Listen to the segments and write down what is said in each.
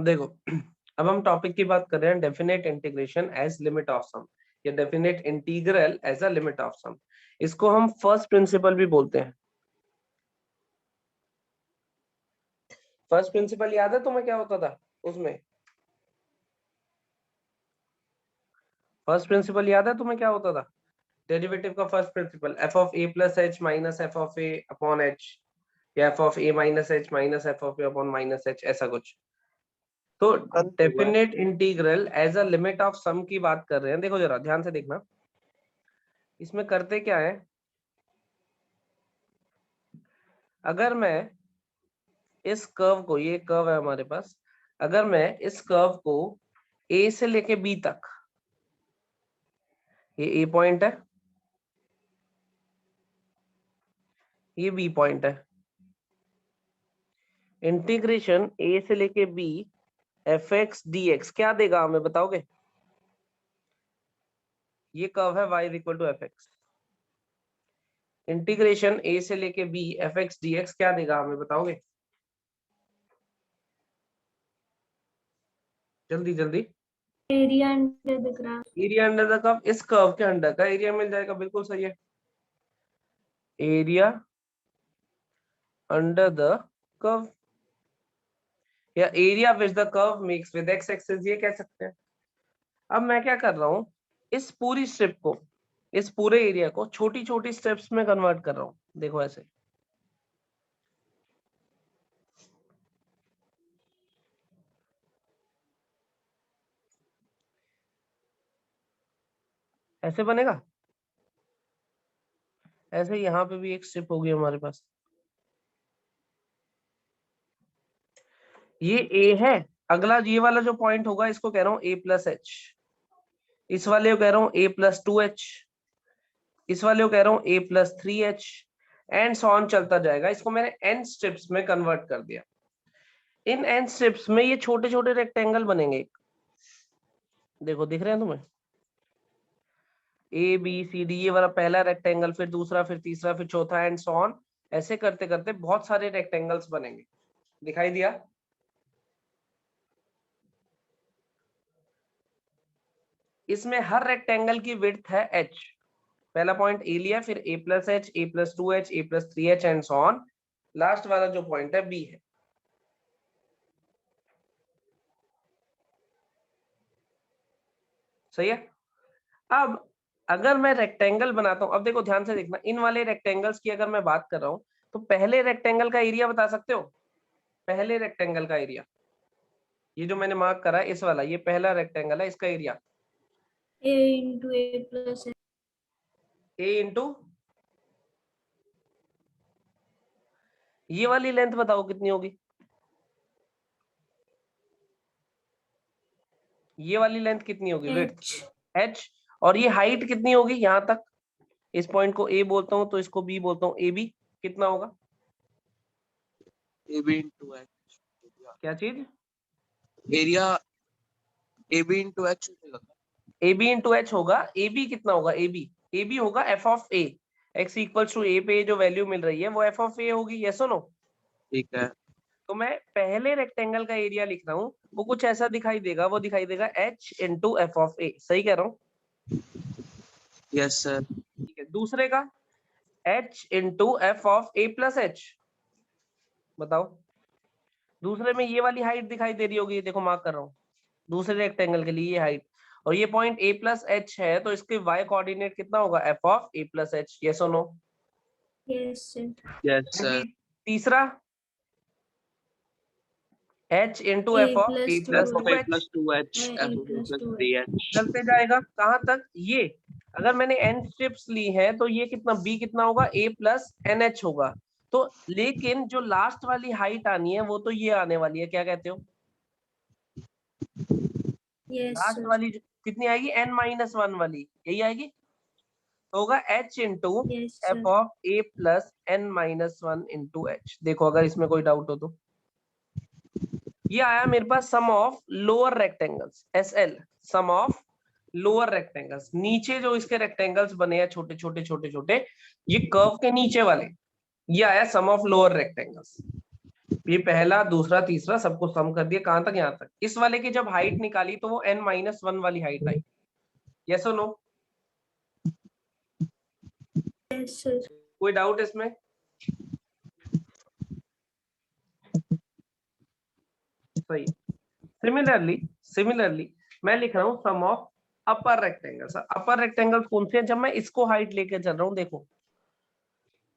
देखो अब हम टॉपिक की बात कर रहे हैं definite integration as limit of sum या definite integral as a limit of sum. इसको हम फर्स्ट प्रिंसिपल भी बोलते हैं। फर्स्ट प्रिंसिपल याद है तुम्हें क्या होता था उसमें? फर्स्ट प्रिंसिपल याद है तुम्हें क्या होता था? डेरिवेटिव का first principle f of a plus h minus f of a upon h या f of a minus h minus f of a upon minus h, ऐसा कुछ। तो definite integral as a limit of sum की बात कर रहे हैं। देखो जरा ध्यान से देखना, इसमें करते क्या है, अगर मैं इस कर्व को, ये कर्व है हमारे पास, अगर मैं इस कर्व को ए से लेके बी तक, ये ए पॉइंट है, ये बी पॉइंट है, इंटीग्रेशन ए से लेके b f x d x क्या देगा हमें बताओगे? ये कर्व है y equal to f x, integration a से लेके b f x d x क्या देगा हमें बताओगे? जल्दी जल्दी। Area under the graph. Area under the curve, इस कर्व के अंडर का एरिया मिल जाएगा, बिल्कुल सही है। एरिया अंडर द कर्व या area which the curve makes with x axis, ये कह सकते हैं। अब मैं क्या कर रहा हूं, इस पूरी स्ट्रिप को, इस पूरे एरिया को छोटी छोटी स्टेप्स में कन्वर्ट कर रहा हूं। देखो ऐसे, ऐसे बनेगा। ऐसे यहाँ पे भी एक स्ट्रिप होगी हमारे पास, ये ए है। अगला ये वाला जो पॉइंट होगा इसको कह रहा हूँ ए प्लस एच, इस वाले को कह रहा हूँ ए प्लस टू एच, इस वाले को कह रहा हूँ a plus three h, and so on चलता जाएगा। इसको मैंने एन स्ट्रिप्स में कन्वर्ट कर दिया। इन एन स्ट्रिप्स में ये छोटे छोटे रेक्टेंगल बनेंगे। देखो दिख रहे हैं तुम्हें? ए बी सी डी, ये वाला पहला रेक्टेंगल, फिर दूसरा, फिर तीसरा, फिर चौथा, एंड सो ऑन। ऐसे करते करते बहुत सारे रेक्टेंगल्स बनेंगे। दिखाई दिया? इसमें हर रेक्टेंगल की विड्थ है h। पहला पॉइंट ए लिया, फिर a plus H, A plus two H, A plus three h, and so on. Last वाला जो पॉइंट है b है। सही है। अब अगर मैं रेक्टेंगल बनाता हूं, अब देखो ध्यान से देखना, इन वाले रेक्टेंगल्स की अगर मैं बात कर रहा हूं तो पहले रेक्टेंगल का एरिया बता सकते हो? पहले रेक्टेंगल का एरिया, ये जो मैंने मार्क करा है इस वाला, ये पहला रेक्टेंगल है, इसका area a into a plus a into ये वाली लेंथ बताओ कितनी होगी? ये वाली लेंथ कितनी होगी? Width h। और ये हाइट कितनी होगी यहां तक? इस पॉइंट को a बोलता हूं तो इसको b बोलता हूं, ab कितना होगा? ab into h। क्या चीज? एरिया ab into h होगा। ab into h होगा। ab कितना होगा? ab होगा f of a, x equals to a पे जो वैल्यू मिल रही है वो f ऑफ a होगी। यस और नो? ठीक है। तो मैं पहले रेक्टेंगल का एरिया लिख रहा हूँ, वो कुछ ऐसा दिखाई देगा, वो दिखाई देगा h into f of a। सही कह रहा हूँ? Yes sir. ठीक है। दूसरे का h into f of a plus h, बताओ। दूसरे में ये वाली हाइट दिखाई दे रही होगी, देखो मार्क कर रहा हूँ, दूसरे रेक्टेंगल के लिए ये हाइट, और ये पॉइंट a प्लस एच है, तो इसके y कोऑर्डिनेट कितना होगा? f of a plus h. Yes और no? yes sir। Yes sir. तीसरा h into f of a plus f of a two plus h 2h f of a plus 3h। चलते जाएगा कहां तक? ये अगर मैंने n स्ट्रिप्स ली है तो ये कितना b कितना होगा? a प्लस एन एच होगा। तो लेकिन जो लास्ट वाली हाइट आनी है वो तो ये आने वाली है, क्या कहते हो? yes last sir। वाली जो कितनी आएगी? n माइनस वन वाली, यही आएगी। तो होगा h into yes f sir। Of a plus n minus one into h. देखो अगर इसमें कोई डाउट हो तो, ये आया मेरे पास sum of lower rectangles, SL, sum of lower rectangles. नीचे जो इसके रेक्टेंगल्स बने हैं छोटे छोटे छोटे छोटे, ये कर्व के नीचे वाले, ये आया सम ऑफ लोअर रेक्टेंगल्स। ये पहला दूसरा तीसरा सबको सम कर दिया, कहां तक, यहाँ तक। इस वाले की जब हाइट निकाली तो वो n-1 वाली हाइट आई। यस और नो? Yes, sir. कोई डाउट इसमें? सही। सिमिलरली मैं लिख रहा हूँ sum of upper rectangle. Upper rectangle कौन से हैं? जब मैं इसको हाइट लेके चल रहा हूँ, देखो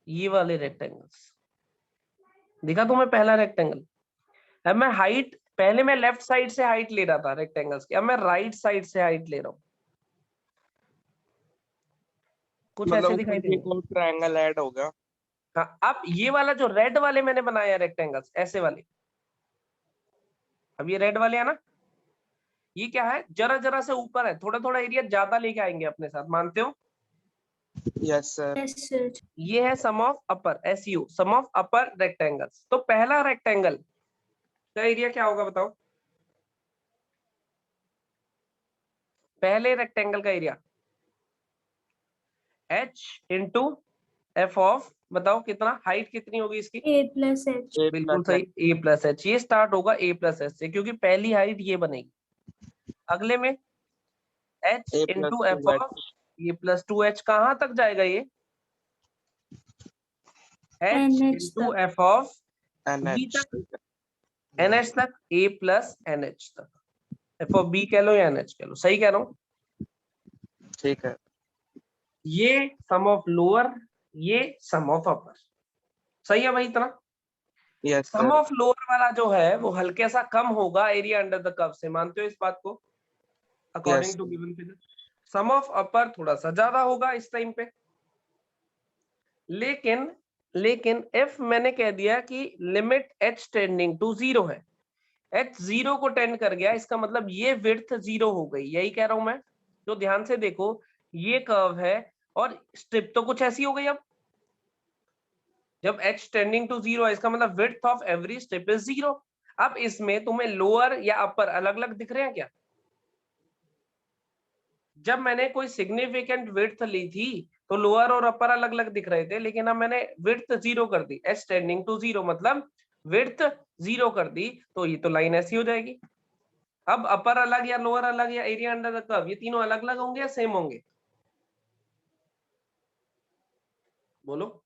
ये वाले रेक्टेंगल्स दिखा तुम्हें, पहला रेक्टेंगल। अब मैं हाइट, पहले मैं लेफ्ट साइड से हाइट ले रहा था रेक्टेंगल्स की, अब मैं राइट साइड से हाइट ले रहा हूँ। कुछ ऐसे मतलब दिखाई ऊपर देंगे। एक और ट्रायंगल ऐड हो गया। हाँ, अब ये वाला जो रेड वाले मैंने बनाया रेक्टेंगल्स ऐसे वाले, अब ये रेड वाले है ना, ये क्या है, जरा जरा से ऊपर है, थोड़ा थोड़ा एरिया ज्यादा लेके आएंगे अपने साथ, मानते हो? Yes sir. Yes, sir. ये है sum of upper, SU, sum of upper rectangles. तो पहला रेक्टेंगल का एरिया क्या होगा बताओ? पहले रेक्टेंगल का area h into f of, बताओ कितना, हाइट कितनी होगी इसकी? A plus H. ए बिल्कुल प्लस सही, a प्लस एच। ये स्टार्ट होगा a प्लस एच से, क्योंकि पहली हाइट ये बनेगी। अगले में h a plus into f two of ये प्लस 2h, कहां तक जाएगा ये? h NH इंटू तक. F of n b h. तक, NH तक, a प्लस NH तक, एफ ऑफ b कह लो या NH कह लो, सही कह रहा हूं? ठीक है। ये सम ऑफ लोअर, ये सम ऑफ अपर, सही है भाई इतना? Yes sum sir. Of lower वाला जो है वो हल्के सा कम होगा एरिया अंडर द कर्व से, मानते हो इस बात को? According to given figure. Sum of upper थोड़ा सा ज्यादा होगा इस टाइम पे। लेकिन इफ मैंने कह दिया कि लिमिट h टेंडिंग टू 0 है, h 0 को टेंड कर गया, इसका मतलब ये विड्थ 0 हो गई, यही कह रहा हूं मैं। तो ध्यान से देखो, ये कर्व है और स्ट्रिप तो कुछ ऐसी हो गई। अब जब h टेंडिंग टू 0 है, इसका मतलब width of every strip is 0। अब इसमें तुम्हें लोअर या अपर अलग अलग दिख रहे हैं क्या? जब मैंने कोई सिग्निफिकेंट विड्थ ली थी तो लोअर और अपर अलग अलग दिख रहे थे, लेकिन अब मैंने विड्थ 0 कर दी, h टेंडिंग टू 0 मतलब विड्थ 0 कर दी, तो ये तो लाइन ऐसी हो जाएगी। अब अपर अलग या लोअर अलग या एरिया अंडर द कर्व, ये तीनों अलग अलग होंगे या सेम होंगे? बोलो।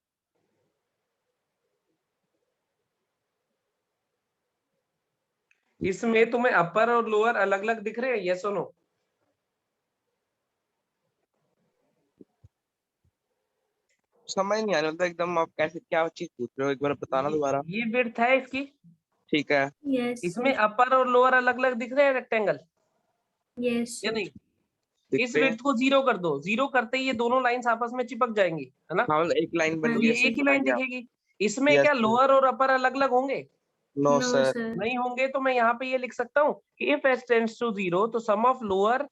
इसमें तुम्हें अपर और लोअर अलग अलग दिख रहे हैं, यस और नो? समझ नहीं आ रहा, मतलब एकदम आप कैसे क्या चीज पूछ रहे हो, एक बार बताना दोबारा। ये विड्थ है इसकी, ठीक है। Yes, इसमें sir. अपर और लोअर अलग अलग दिख रहे हैं रेक्टेंगल, Yes, या sir. नहीं? इस दिखते हैं। विड्थ को 0 कर दो, 0 करते ही ये दोनों लाइंस आपस में चिपक जाएंगी, है ना? हाँ मतलब एक लाइन बन हाँ गई ये ऐसे, एक ही समझ लाइन गया। दिखेगी। इसमें यस क्या लोअर और अपर अलग अलग होंगे? No No, sir. sir. नहीं होंगे। तो मैं यहाँ पे ये लिख सकता हूँ कि इफ h टेंड्स टू 0 तो sum of lower,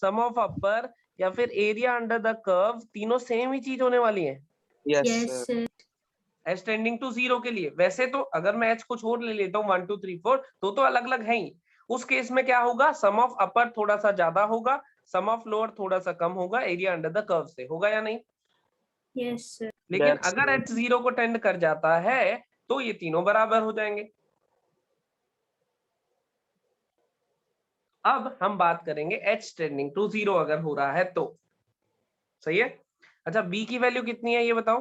sum of upper या फिर एरिया अंडर द कर्व, तीनों सेम ही चीज होने वाली है yes Yes, sir. sir. h tending to 0 के लिए। वैसे तो अगर मैं h कुछ और ले लेता हूँ 1 2 3 4 तो अलग अलग है ही। उस केस में क्या होगा, सम ऑफ अपर थोड़ा सा ज्यादा होगा, सम ऑफ लोअर थोड़ा सा कम होगा एरिया अंडर द कर्व से, होगा या नहीं? Yes, sir. लेकिन यस अगर h 0 को टेंड कर जाता है तो ये तीनों बराबर हो जाएंगे। अब हम बात करेंगे h टेंडिंग टू 0 अगर हो रहा है तो, सही है? अच्छा, b की वैल्यू कितनी है ये बताओ?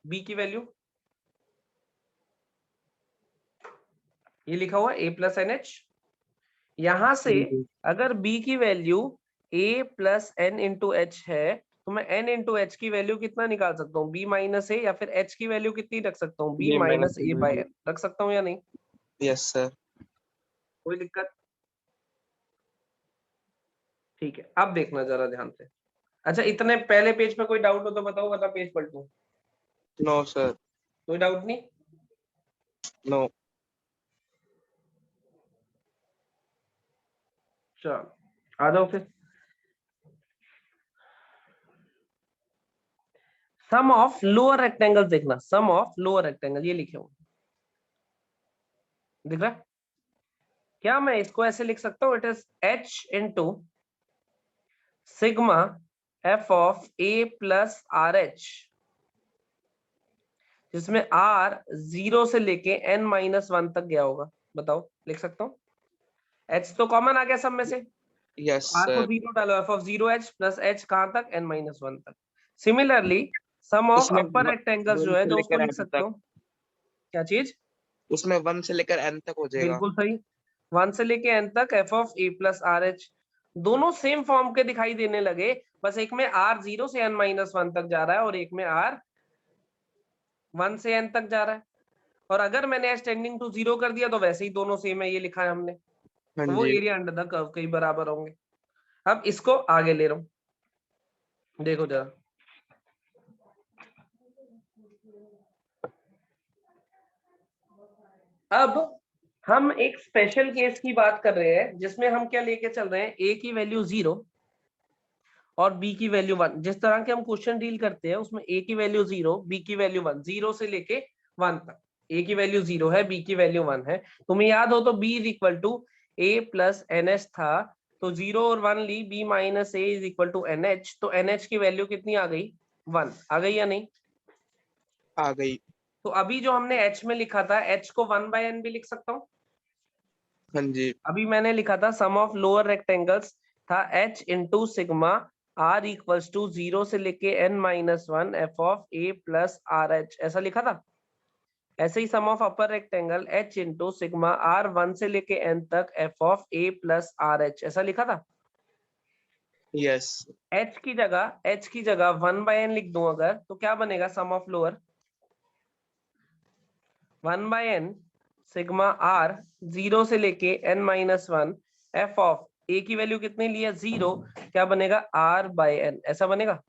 b की वैल्यू ये लिखा हुआ a प्लस एन एच। यहां से अगर b की value a plus N into h है तो मैं n इंटू एच की वैल्यू कितना निकाल सकता हूँ, b माइनस ए, या फिर h की वैल्यू कितनी रख सकता हूँ, b ये मैंने माइनस ए बाय n रख सकता हूँ या नहीं? Yes sir. कोई दिक्कत? ठीक है, अब देखना जरा ध्यान से। अच्छा, इतने पहले पेज पे कोई डाउट हो तो बताओ, वरना पेज पलटूं। No sir. कोई डाउट नहीं? नो। चलो आ जाओ फिर। सम ऑफ लोअर रेक्टेंगल देखना, सम ऑफ लोअर रेक्टेंगल ये लिखे हुए दिख रहा है क्या? मैं इसको ऐसे लिख सकता हूँ, it is h into sigma F of a plus R H. जिसमें r 0 से लेके n-1 तक गया होगा। बताओ, लिख सकता हूँ? h तो कॉमन आ गया सब में से, यस r को सर। 0 डालो, f(0h) प्लस h कहाँ तक, n-1 तक। सिमिलरली सम ऑफ उसमें अपर रेक्टेंगल्स जो 1 है, से जो उसको लेकर लिख n सकते तक, हो, क्या चीज? उसमें 1 से लेकर n तक हो जाएगा। बिल्कुल सही, 1 से लेके n तक f of a plus RH। दोनों सेम फॉर्म के दिखाई देने लगे, बस एक में r 0 से n-1 तक जा रहा है और एक में r 1 से n तक जा रहा है। और अगर मैंने h टेंडिंग टू 0 कर दिया तो वैसे ही दोनों सेम है, ये लिखा है हमने, हाँ तो वो जी। एरिया अंडर द कर्व के ही बराबर होंगे। अब इसको आगे ले रहा हूं, देखो जरा। अब हम एक स्पेशल केस की बात कर रहे हैं, जिसमें हम क्या लेके चल रहे हैं, a की वैल्यू 0 और b की वैल्यू 1। जिस तरह के हम क्वेश्चन डील करते हैं उसमें a की वैल्यू 0, b की वैल्यू 1, 0 से लेके 1 तक। a की वैल्यू 0 है, b की वैल्यू 1 है। तुम्हें याद हो तो b is equal to a plus NH था, तो 0 और 1 ली, b minus a is equal to NH, तो NH की वैल्यू कितनी आ गई, 1 आ गई या नहीं? आ गई। तो अभी जो हमने h में लिखा था, h को 1/n भी लिख सकता हूँ। हाँ जी। अभी मैंने लिखा था सम ऑफ लोअर रेक्टेंगल्स था h into sigma r equals to 0 से लेके n-1 f of a plus RH, ऐसा लिखा था। ऐसे ही sum of upper rectangle h into sigma r 1 से लेके n तक f of a plus RH, ऐसा लिखा था। यस। h की जगह 1/n लिख दूं अगर, तो क्या बनेगा sum of lower, 1/n sigma r 0 से लेके n-1 f ऑफ a की वैल्यू कितनी ली है, 0, क्या बनेगा, r/n, ऐसा बनेगा।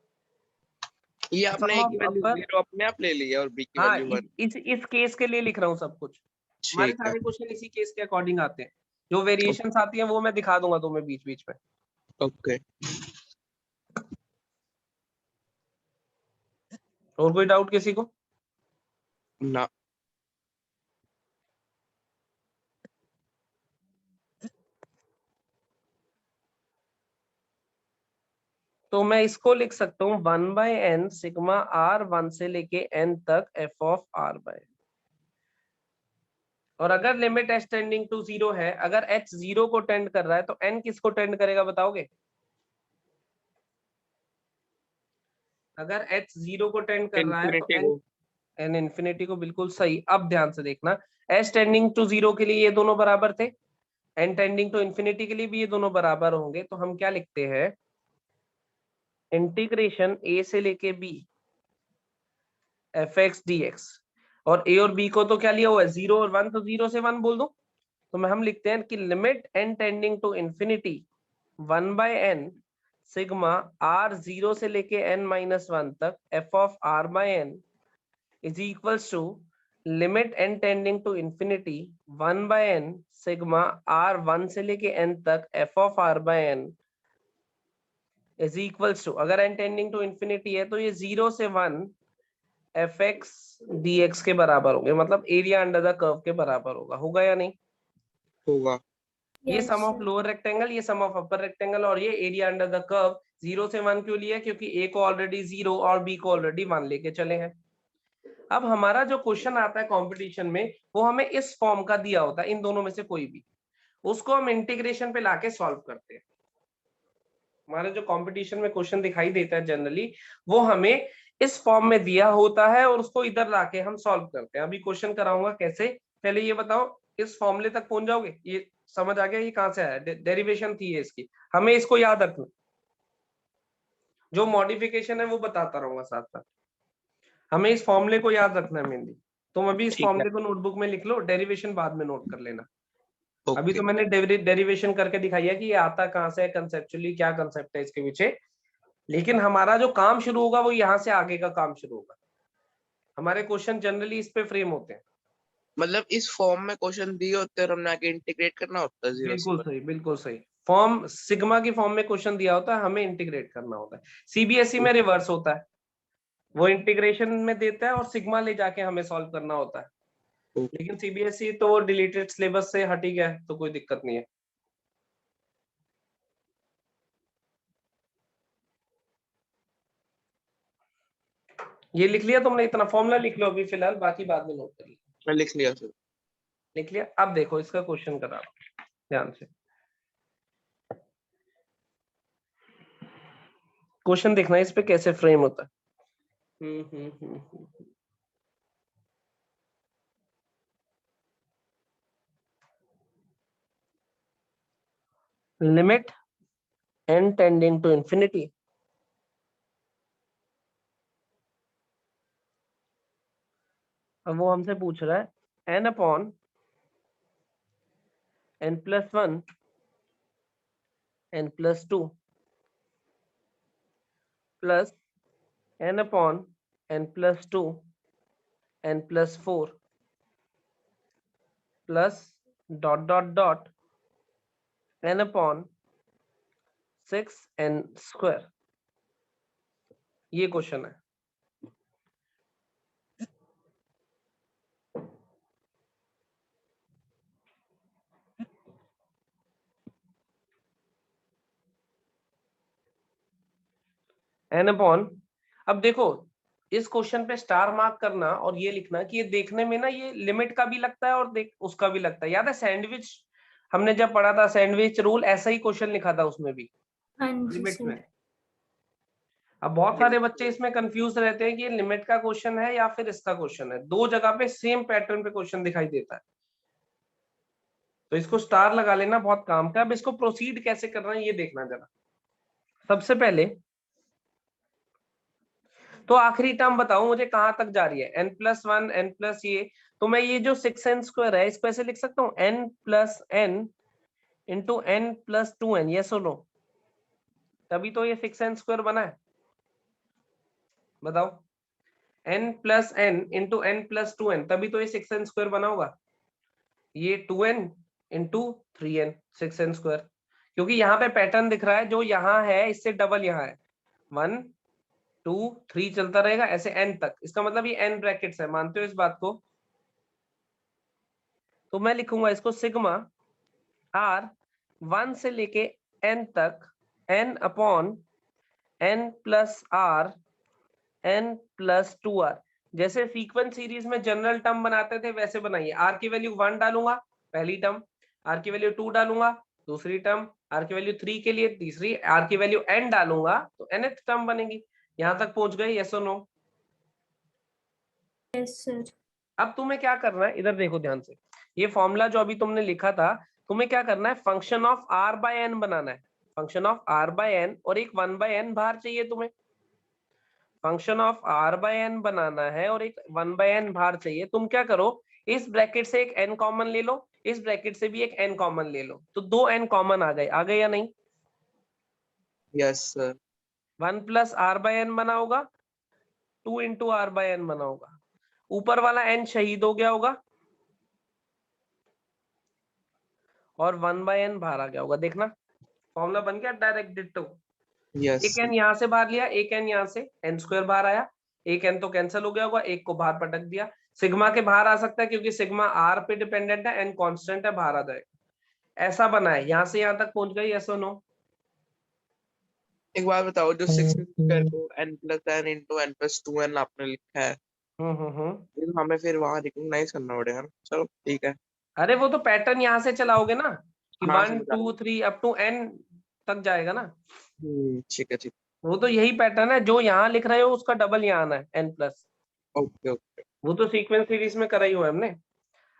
ये आपने सम a ऑफ की वैल्यू अपर, 0 अपने आप ले ली है और b की हाँ, वैल्यू 1। इस केस के लिए लिख रहा हूँ सब कुछ। हमारे ठीक है। सारे क्वेश्चन इसी केस के अकॉर्डिंग आते हैं। जो वेरिएशंस आती हैं वो मैं दिखा दूंगा तुम्हें बीच बीच में। ओके। और कोई डाउट किसी को? ना। तो मैं इसको लिख सकता हूँ 1/n सिग्मा r 1 से लेके n तक f ऑफ r/n। और अगर लिमिट h टेंडिंग टू 0 है, अगर h 0 को टेंड कर रहा है तो n किसको टेंड करेगा, बताओगे? अगर h 0 को टेंड कर रहा है तो इन्फिनिटी n को। n इंफिनिटी को, बिल्कुल सही। अब ध्यान से देखना, h टेंडिंग टू 0 के लिए ये दोनों बराबर थे, n टेंडिंग टू इंफिनिटी के लिए भी ये दोनों बराबर होंगे। तो हम क्या लिखते हैं, इंटीग्रेशन a से लेके b fx dx। और a और b को तो क्या लिया हुआ है, 0 और 1, तो 0 से 1 बोल दो। तो हम लिखते हैं कि limit n tending to infinity 1/n sigma r 0 से लेके n-1 तक f of r/n is equals to limit n tending to infinity 1/n sigma r 1 से लेके n तक f of r/n is equals to, अगर n टेंडिंग टू इंफिनिटी है तो ये 0 से 1 fx dx के बराबर होंगे, मतलब एरिया अंडर द कर्व के बराबर होगा या नहीं? होगा। ये Yes, sum of sir. Lower rectangle, ये सम ऑफ अपर रेक्टेंगल, और ये एरिया अंडर द कर्व। 0 से 1 क्यों लिया, क्योंकि a को ऑलरेडी 0 और b को ऑलरेडी 1 लेके चले हैं। अब हमारा जो क्वेश्चन आता है कंपटीशन में, वो हमें इस फॉर्म का दिया होता है, इन दोनों में से कोई भी, उसको हम इंटीग्रेशन पे लाके सॉल्व करते हैं। हमारे जो कंपटीशन में क्वेश्चन दिखाई देता है जनरली, वो हमें इस फॉर्म में दिया होता है और उसको इधर लाके हम सॉल्व करते हैं। अभी क्वेश्चन कराऊंगा कैसे, पहले ये बताओ, इस फॉर्मूले तक पहुंच जाओगे? ये समझ आ गया ये कहां से आया, डेरिवेशन थी ये इसकी, हमें इसको याद रखना। जो मॉडिफिकेशन है वो बताता रहूंगा साथ साथ, हमें इस फॉर्मूले को याद रखना है मेनली। तुम अभी इस ठीक है। फॉर्मूले को नोटबुक में लिख लो, डेरिवेशन बाद में नोट कर लेना। अभी ओके। तो मैंने डेरिवेशन करके दिखाई है कि ये आता कहां से है, कंसेप्चुअली क्या कंसेप्ट है इसके पीछे। लेकिन हमारा जो काम शुरू होगा वो यहाँ से आगे का काम शुरू होगा। हमारे क्वेश्चन जनरली इस पे फ्रेम होते हैं। मतलब इस फॉर्म में क्वेश्चन दिए होते हैं और हमने आगे इंटीग्रेट करना होता है 0 से बिल्कुल 1। सही, बिल्कुल सही। फॉर्म सिग्मा की फॉर्म में क्वेश्चन दिया होता है, हमें इंटीग्रेट करना होता है। सीबीएसई में रिवर्स होता है, वो इंटीग्रेशन में देता है और सिग्मा ले जाके हमें सॉल्व करना होता है। लेकिन सीबीएसई तो डिलीटेड सिलेबस से हट ही गया है, तो कोई दिक्कत नहीं है। ये लिख लिया तुमने, इतना फॉर्मूला लिख लो अभी फिलहाल, बाकी बाद में नोट कर लो। मैं लिख लिया सर। लिख लिया। अब देखो इसका क्वेश्चन करा ध्यान से, क्वेश्चन देखना इस पे कैसे फ्रेम होता है। Limit n tending to infinity, अब वो हमसे पूछ रहा है n upon n+1 n+2 plus n upon n+2 n+4 plus dot dot dot n upon 6n²। ये क्वेश्चन है। n अपॉन, अब देखो इस क्वेश्चन पे स्टार मार्क करना और ये लिखना कि ये देखने में ना ये लिमिट का भी लगता है और देख उसका भी लगता है। याद है सैंडविच हमने जब पढ़ा था, सैंडविच रूल, ऐसा ही क्वेश्चन लिखा था उसमें भी हाँ जी लिमिट में। सर। अब बहुत सारे बच्चे इसमें कंफ्यूज रहते हैं कि ये लिमिट का क्वेश्चन है या फिर इसका क्वेश्चन है, दो जगह पे सेम पैटर्न पे क्वेश्चन दिखाई देता है, तो इसको स्टार लगा लेना, बहुत काम का। अब इसको प्रोसीड कैसे करना है ये देखना जरा। सबसे पहले तो आखिरी टर्म बताओ मुझे कहां तक जा रही है, n+1 n प्लस ये, तो मैं ये जो 6n² है इसको ऐसे लिख सकता हूँ n+n इंटू n+2n, ये सुनो, तभी तो ये 6n² बना है। बताओ n+n इंटू n+2n, तभी तो ये 6n² बना होगा। ये 2n इंटू 3n 6n², क्योंकि यहाँ पे पैटर्न दिख रहा है, जो यहाँ है इससे डबल यहाँ है, 1 2 3 चलता रहेगा ऐसे n तक, इसका मतलब ये n ब्रैकेट्स है, मानते हो इस बात को? तो मैं लिखूंगा इसको सिग्मा r 1 से लेके n तक n upon n plus r n+2r, जैसे सीक्वेंस सीरीज में जनरल टर्म बनाते थे वैसे बनाइए। r की वैल्यू 1 डालूंगा पहली टर्म, r की वैल्यू 2 डालूंगा दूसरी टर्म, r की वैल्यू 3 के लिए तीसरी, r की वैल्यू n डालूंगा तो nth टर्म बनेगी। यहां तक पहुंच गए, यस और नो? Yes sir. अब तुम्हें क्या करना है, इधर देखो ध्यान से, ये फॉर्मूला जो अभी तुमने लिखा था, तुम्हें क्या करना है, function of r by n बनाना है, function of r by n, और एक 1/n बाहर चाहिए तुम्हें। Function of r by n बनाना है और एक 1/n बाहर चाहिए। तुम क्या करो, इस ब्रैकेट से एक n कॉमन ले लो, इस ब्रैकेट से भी एक n कॉमन ले लो, तो 2 n कॉमन आ गए या नहीं? Yes sir. 1 plus r by n बना होगा, 2 इंटू r बाय n बना होगा, ऊपर वाला n शहीद हो गया होगा और 1/n बाहर आ गया होगा। देखना फॉर्मूला बन गया डायरेक्ट डिट्टो। यस एक n यहाँ से बाहर लिया, एक n यहाँ से, n² बाहर आया, एक n तो कैंसिल हो गया होगा, एक को बाहर पटक दिया। सिग्मा के बाहर आ सकता है क्योंकि सिग्मा r पे डिपेंडेंट है, n कांस्टेंट है, बाहर आ जाएगा। ऐसा बना है, यहाँ से यहाँ तक पहुंच गए, यस और नो? एक बात बताओ, जो 6n² को n+n इंटू n+2n आपने लिखा है, ये तो हमें फिर वहां रिकॉग्नाइज करना पड़ेगा ना। चलो ठीक है। अरे वो तो पैटर्न यहाँ से चलाओगे ना कि हाँ 1 समझ आ 2 3 अप टू n तक जाएगा ना, ठीक है ठीक। वो तो यही पैटर्न है, जो यहाँ लिख रहे हो उसका डबल यहाँ आना है n+। Okay okay. वो तो सीक्वेंस सीरीज में करा ही हुआ है हमने।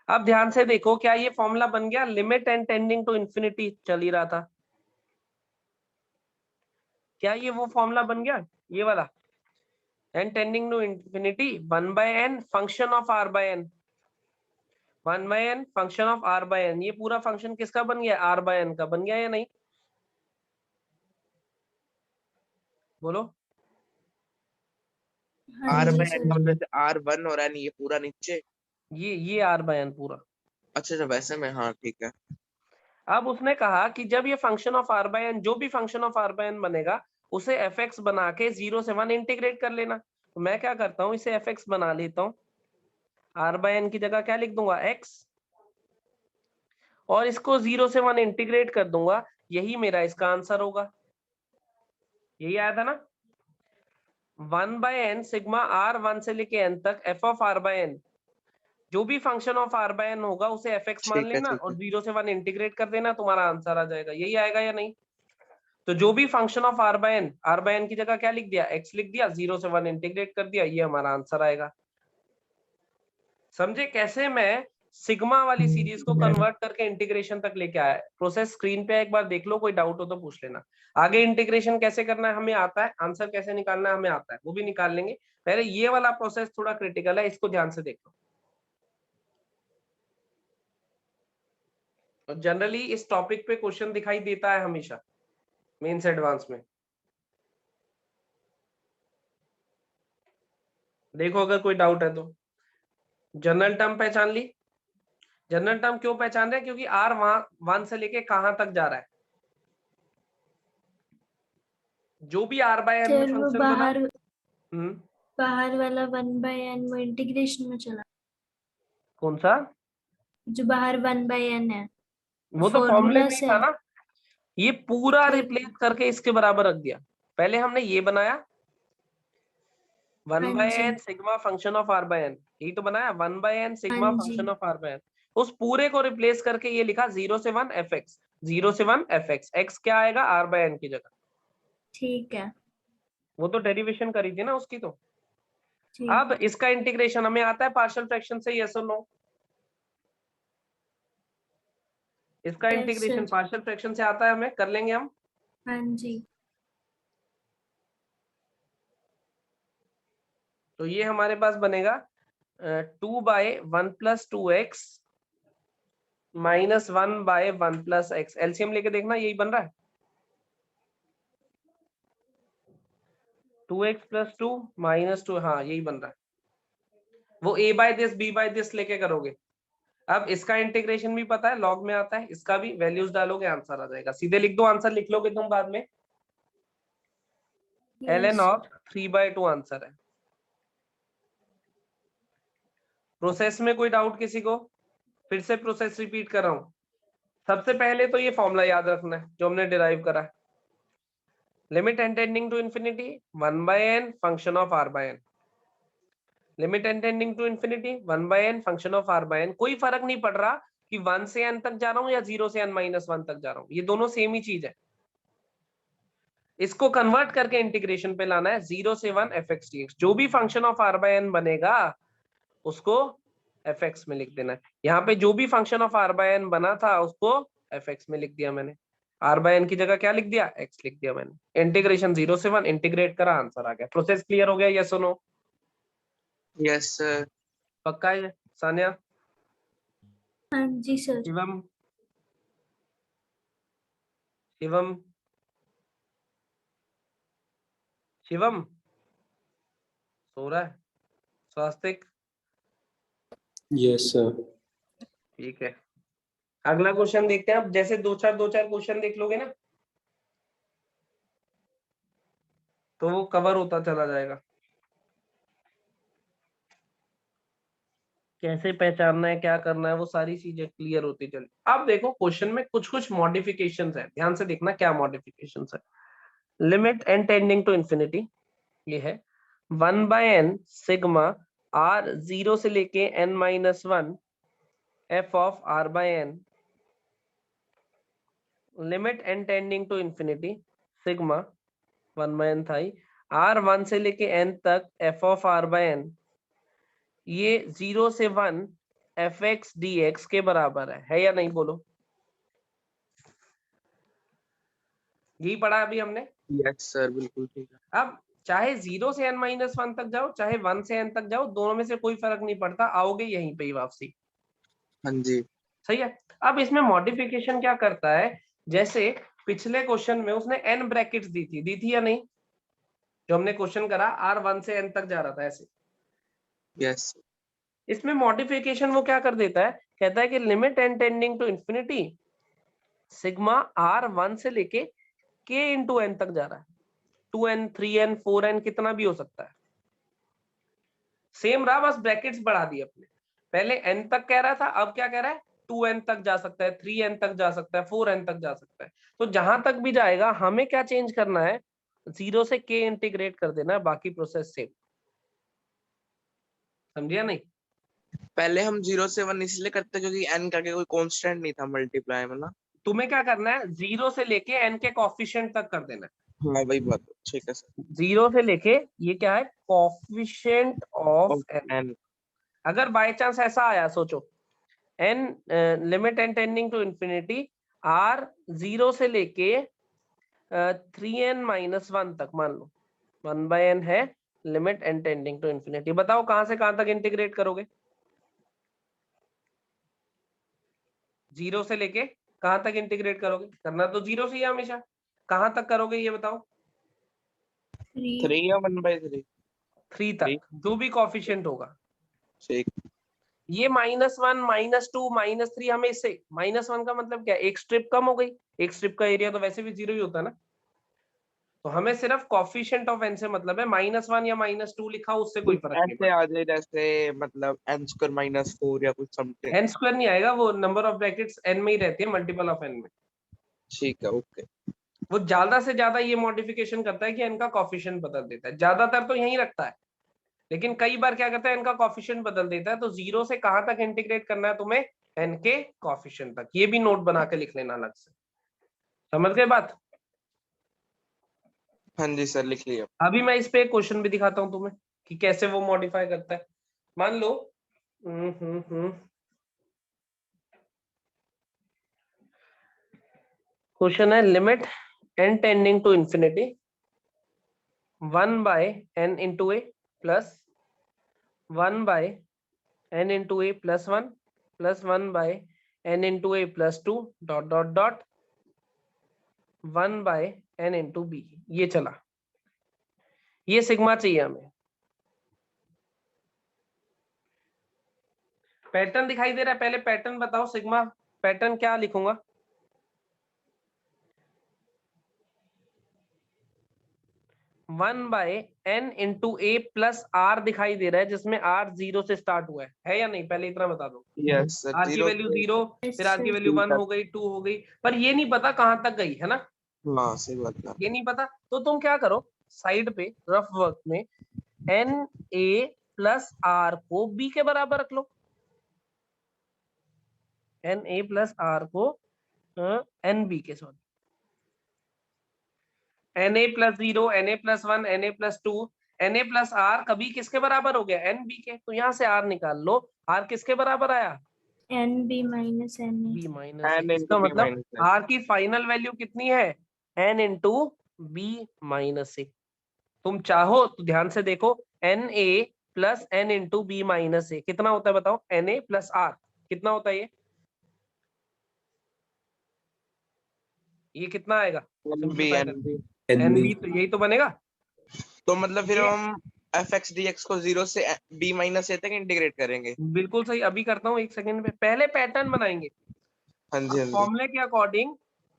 अब ध्यान से देखो, क्या ये फॉर्मूला बन गया, limit n tending to infinity चल ही रहा था, क्या ये वो फॉर्मूला बन गया, ये वाला n tending to infinity 1/n function of r by n, 1/n function of r by n, ये पूरा फंक्शन किसका बन गया, r बाय n का बन गया या नहीं? बोलो। हाँ r जी बाय n सर। मतलब से r1 और n, ये पूरा नीचे। ये r बाय n पूरा। अच्छा अच्छा, वैसे में हाँ ठीक है। अब उसने कहा कि जब ये function of r by n, जो भी function of r by n बनेगा उसे fx बना के 0 से 1 इंटीग्रेट कर लेना। तो मैं क्या करता हूँ, इसे fx बना लेता हूँ, r बाय n की जगह क्या लिख दूंगा, x, और इसको 0 से 1 इंटीग्रेट कर दूंगा, यही मेरा इसका आंसर होगा। यही आया था ना? 1/n सिग्मा r 1 से लेके n तक f ऑफ r/n, जो भी फंक्शन ऑफ r/n होगा उसे fx मान ठीक है लेना ठीक और है 0 से 1 इंटीग्रेट कर देना, तुम्हारा आंसर आ जाएगा। यही आएगा या नहीं? तो जो भी फंक्शन ऑफ r/n की जगह क्या लिख दिया, x लिख दिया, 0 से 1 इंटीग्रेट कर दिया, ये हमारा आंसर आएगा। समझे कैसे मैं सिग्मा वाली सीरीज को कन्वर्ट करके इंटीग्रेशन तक लेके आया? प्रोसेस स्क्रीन पे एक बार देख लो, कोई डाउट हो तो पूछ लेना। आगे इंटीग्रेशन कैसे करना है हमें आता है, आंसर कैसे निकालना है हमें आता है, वो भी निकाल लेंगे। पहले ये वाला प्रोसेस थोड़ा क्रिटिकल है, इसको ध्यान से देखो। और जनरली इस टॉपिक पे क्वेश्चन दिखाई देता है हमेशा मेंस एडवांस में। देखो अगर कोई डाउट है तो। जनरल टर्म पहचान ली? जनरल टर्म क्यों पहचान रहे हैं? क्योंकि r वहां 1 से लेके कहां तक जा रहा है, जो भी r/n में सर वो फंक्शन बना। बाहर वाला 1/n वो इंटीग्रेशन में चला, कौन सा? जो बाहर 1/n है वो तो फॉर्मूले फॉर्मूला में ही से था ना। ये पूरा ठीक रिप्लेस करके इसके बराबर रख दिया। पहले हमने ये बनाया 1/n sigma function of r/n, यही तो बनाया 1/n सिग्मा हाँ जी फंक्शन ऑफ r/n। उस पूरे को रिप्लेस करके ये लिखा 0 से 1 fx, 0 से 1 fx, x क्या आएगा r/n की जगह। ठीक है वो तो डेरिवेशन करी थी ना उसकी तो। ठीक अब इसका इंटीग्रेशन हमें आता है पार्शियल फ्रैक्शन से, यस और नो? इसका Yes, integration sir. Partial fraction से आता है, हमें कर लेंगे हम। हाँ जी तो ये हमारे पास बनेगा 2/1 + 2x -1/1 + x। एलसीएम लेके देखना, यही बन रहा है 2x + 2 - 2, हाँ यही बन रहा है। वो a/this b/this लेके करोगे। अब इसका इंटीग्रेशन भी पता है, लॉग में आता है, इसका भी वैल्यूज डालोगे आंसर आ जाएगा। सीधे लिख दो, आंसर लिख लोगे तुम बाद में। ln yes. ऑफ 3/2 आंसर है। प्रोसेस में कोई डाउट किसी को? फिर से प्रोसेस रिपीट कर रहा हूं। सबसे पहले तो ये फॉर्मूला याद रखना है जो हमने डिराइव करा है। Limit n tending to infinity 1/n function of r/n। Limit n tending to infinity 1/n function of r/n। कोई फर्क नहीं पड़ रहा कि 1 से n तक जा रहा हूं या 0 से n - 1 तक जा रहा हूं, ये दोनों सेम ही चीज है। इसको कन्वर्ट करके इंटीग्रेशन पे लाना है 0 से 1 fx dx। जो भी फंक्शन ऑफ r/n बनेगा उसको fx में लिख देना है। यहाँ पे जो भी फंक्शन ऑफ r/n बना था उसको fx में लिख दिया मैंने। r/n की जगह क्या लिख दिया, x लिख दिया मैंने। इंटीग्रेशन 0 से 1 इंटीग्रेट करा, आंसर आ गया। प्रोसेस क्लियर हो गया, यस और नो? यस सर पक्का है सानिया? हाँ जी सर शिवम? शिवम? शिवम सो रहा है? स्वास्तिक? Yes sir. ठीक है, अगला क्वेश्चन देखते हैं। अब जैसे दो चार क्वेश्चन देख लोगे ना तो वो कवर होता चला जाएगा। कैसे पहचानना है, क्या करना है, वो सारी चीजें क्लियर होती चली। अब देखो क्वेश्चन में कुछ कुछ मॉडिफिकेशंस है, ध्यान से देखना क्या मॉडिफिकेशंस है। Limit n tending to infinity, ये है 1/n सिग्मा r 0 से लेके n - 1 f of r/n। Limit n tending to infinity sigma 1/n था ही, r 1 से लेके n तक f ऑफ r/n, ये 0 से 1 fx dx के बराबर है या नहीं? बोलो, यही पढ़ा अभी हमने। यस सर बिल्कुल ठीक है अब चाहे 0 से n - 1 तक जाओ, चाहे 1 से n तक जाओ, दोनों में से कोई फर्क नहीं पड़ता, आओगे यहीं पे ही वापसी। हाँ जी सही है। अब इसमें मॉडिफिकेशन क्या करता है, जैसे पिछले क्वेश्चन में उसने n ब्रैकेट्स दी थी या नहीं? जो हमने क्वेश्चन करा r 1 से n तक जा रहा था ऐसे। यस इसमें मॉडिफिकेशन वो क्या कर देता है, कहता है कि limit n tending to infinity sigma r 1 से लेके k इंटू n तक जा रहा है। 2n 3n 4n कितना भी हो सकता है, सेम रहा, बस ब्रैकेट्स बढ़ा दिए अपने। पहले n तक कह रहा था, अब क्या कह रहा है, 2n तक जा सकता है, 3n तक जा सकता है, 4n तक जा सकता है। तो जहां तक भी जाएगा हमें क्या चेंज करना है, 0 से k इंटीग्रेट कर देना, बाकी प्रोसेस सेम। समझिया नहीं? पहले हम 0 से 1 इसलिए करते क्योंकि n का कोई कांस्टेंट नहीं था मल्टीप्लाई में ना। तुम्हें क्या करना है, 0 से लेके n के कोफिशिएंट तक कर देना है। हाँ वही बात, ठीक है सर। 0 से लेके ये क्या है, कोफिशिएंट ऑफ n। n अगर बाय चांस ऐसा आया, सोचो n limit n tending to infinity r 0 से लेके 3n-1 तक, मान लो 1/n है, limit n tending to infinity. बताओ कहां से कहां तक इंटीग्रेट करोगे? 0 से लेके कहां तक इंटीग्रेट करोगे? करना तो 0 से ही है हमेशा। कहां तक करोगे ये बताओ? 3 या 1/3? 3 तक, जो भी कोफिशिएंट होगा। ठीक। ये -1, -2, -3, हमें इससे -1 का मतलब क्या है, एक स्ट्रिप कम हो गई। एक स्ट्रिप का एरिया तो वैसे भी 0 ही होता है ना, तो हमें सिर्फ कोफिशिएंट ऑफ n से मतलब है। -1 या -2 लिखा, उससे कोई फर्क नहीं ऐसे पड़ता। आ जाए जैसे मतलब n² -4 या कुछ समथिंग। n स्क्वायर नहीं आएगा, वो नंबर ऑफ ब्रैकेट्स n में ही रहती है, मल्टीपल ऑफ n में। ठीक है, ओके। वो ज्यादा से ज्यादा ये मॉडिफिकेशन करता है कि n का कोफिशिएंट बदल देता है। ज्यादातर तो यही रखता है, लेकिन कई बार क्या करता है, n का कोफिशिएंट बदल देता है। तो 0 से कहां तक इंटीग्रेट करना है तुम्हें? n के कोफिशिएंट तक। ये भी नोट बना के लिख लेना अलग से। समझ गए बात? हाँ जी सर, लिख लिया। अभी मैं इस पे एक क्वेश्चन भी दिखाता हूं तुम्हें कि कैसे वो मॉडिफाई करता है। मान लो क्वेश्चन है, limit n tending to infinity 1/n into a plus 1/n into a plus 1 plus 1/n into a plus 2 dot dot dot 1/n into b। ये चला, ये सिग्मा चाहिए हमें। पैटर्न दिखाई दे रहा है? पहले पैटर्न बताओ, सिग्मा पैटर्न क्या लिखूंगा? One by n into a plus r दिखाई दे रहा है, जिसमें आर 0 से स्टार्ट हुआ है या नहीं? पहले इतना बता दो। यस सर, आर की 0 वैल्यू से 0, फिर आर की वैल्यू 1 हो गई, 2 हो गई, पर ये नहीं पता कहां तक गई है ना। हाँ सही बात है। ये नहीं पता, तो तुम क्या करो, साइड पे रफ वर्क में एन ए प्लस आर को बी के बराबर रख लो। एन ए प्लस आर को एन बी के, सॉरी, एन ए प्लस 0, एन ए प्लस 1, एन ए प्लस 2, एन ए प्लस आर कभी किसके बराबर हो गया? एन बी के। तो यहाँ से आर निकाल लो, आर किसके बराबर आया? NB minus NA. B minus n इसका into b मतलब minus n। आर की फाइनल वैल्यू कितनी है? N into B minus A. तुम चाहो तो ध्यान से देखो, N A plus N into B minus A कितना होता है बताओ? एन ए प्लस आर कितना होता है? ये कितना आएगा? NB NB। एन बी, तो यही तो बनेगा। तो मतलब फिर ये हम fx dx को 0 से b minus a तक इंटीग्रेट करेंगे। बिल्कुल सही। अभी करता हूँ, एक सेकंड में। पहले पैटर्न बनाएंगे हाँ जी, हाँ जी। फॉर्मूले के according.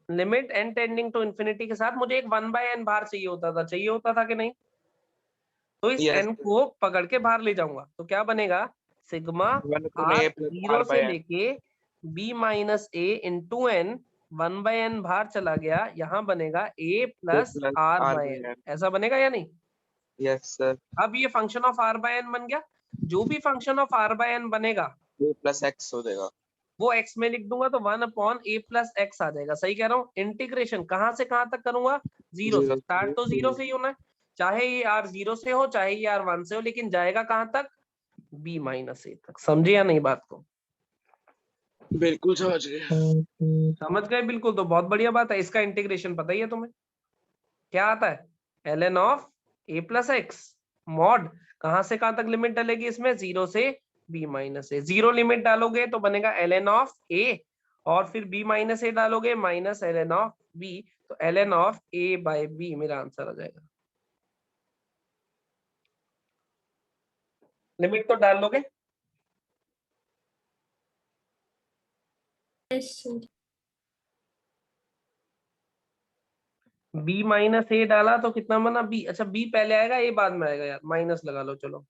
Limit n tending to infinity के साथ मुझे एक 1/n बाहर चाहिए होता था कि नहीं? तो इस यस, n को पकड़ के बाहर ले जाऊंगा, तो क्या बनेगा? Sigma 1 r a plus 0 r से by n। लेके b minus a into n, 1/n बाहर चला गया, यहाँ बनेगा a a plus plus r r by by n। n। ऐसा बनेगा या नहीं? यस सर, अब ये function of r by n बन गया। जो भी function of r by n बनेगा a plus x हो जाएगा। वो x में लिख दूंगा, तो 1/a प्लस x आ जाएगा। सही कह रहा हूँ? इंटीग्रेशन कहां से कहां तक करूंगा? 0 से। 0 स्टार्ट तो 0 से ही होना है, चाहे ये r 0 से हो चाहे ये r 1 से हो, लेकिन जाएगा कहां तक? b माइनस ए तक। समझे या नहीं बात को? बिल्कुल समझ गए। समझ गए बिल्कुल, तो बहुत बढ़िया बात है। इसका इंटीग्रेशन पता ही है तुम्हें, क्या आता है? ln of a plus x mod, कहां से कहां तक लिमिट डलेगी इसमें? 0 से b माइनस ए। 0 लिमिट डालोगे तो बनेगा ln ऑफ a, और फिर b माइनस ए डालोगे माइनस ln ऑफ b, तो ln of a by b मेरा आंसर आ जाएगा। लिमिट तो डाल लोगे? Yes, sir. b minus a डाला तो कितना बना? b। अच्छा, b पहले आएगा a बाद में आएगा यार, माइनस लगा लो। चलो,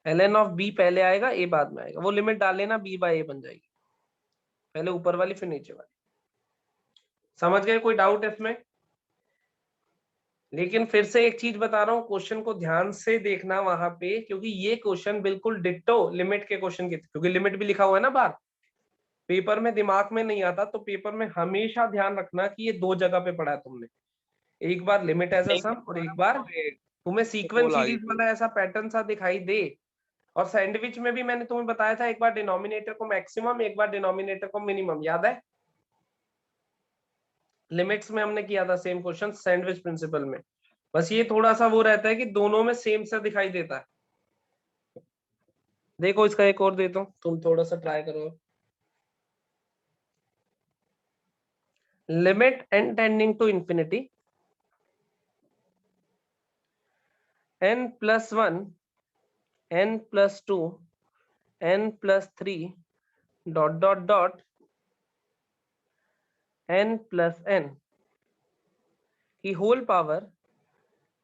ln ऑफ b पहले आएगा a बाद में आएगा, वो लिमिट डाल लेना, b बाय a बन जाएगी। पहले ऊपर वाली फिर नीचे वाली। समझ गए? कोई डाउट इसमें? लेकिन फिर से एक चीज बता रहा हूँ, क्वेश्चन को ध्यान से देखना वहां पे, क्योंकि ये क्वेश्चन बिल्कुल डिट्टो लिमिट के क्वेश्चन की, क्योंकि लिमिट भी लिखा हुआ है ना बाहर, पेपर में दिमाग में नहीं आता, तो पेपर में हमेशा ध्यान रखना कि ये दो जगह पे पढ़ा है तुमने, एक बार लिमिट एज अ नहीं सम और एक बार तुम्हें सीक्वेंस बोल आ गई सीरीज थी। वाला ऐसा पैटर्न सा दिखाई दे। और सैंडविच में भी मैंने तुम्हें बताया था, एक बार डिनोमिनेटर को मैक्सिमम, एक बार डिनोमिनेटर को मिनिमम, याद है? लिमिट्स में हमने किया था सेम क्वेश्चन सैंडविच प्रिंसिपल में। बस ये थोड़ा सा वो रहता है कि दोनों में सेम सा दिखाई देता है। देखो इसका एक और देता हूँ, तुम थोड़ा सा ट्राई करो। Limit n tending to infinity n plus 1 n plus 2 n plus 3 dot dot dot n plus n की whole power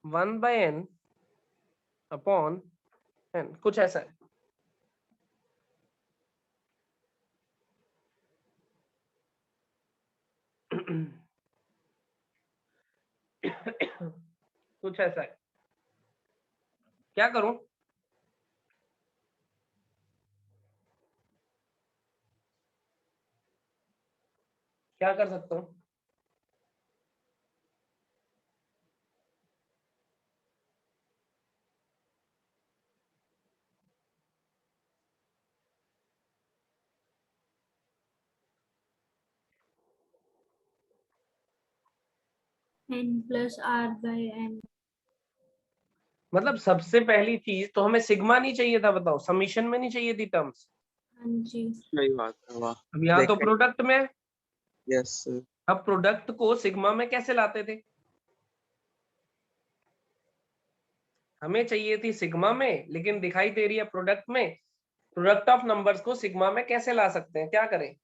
1 by n upon n, कुछ ऐसा है। कुछ ऐसा है, क्या करूं? क्या कर सकता हूं? n plus r by n। मतलब सबसे पहली चीज तो हमें सिग्मा नहीं चाहिए था, बताओ, समीशन में नहीं चाहिए थी टर्म्स। हाँ जी। सही बात है, वाह। अब यहाँ तो देखा। प्रोडक्ट में है। यस। अब प्रोडक्ट को सिग्मा में कैसे लाते थे? हमें चाहिए थी सिग्मा में, लेकिन दिखाई दे रही है प्रोडक्ट में। प्रोडक्ट ऑफ नंबर्स को सिग्मा में कैसे ला सकते हैं, क्या करें?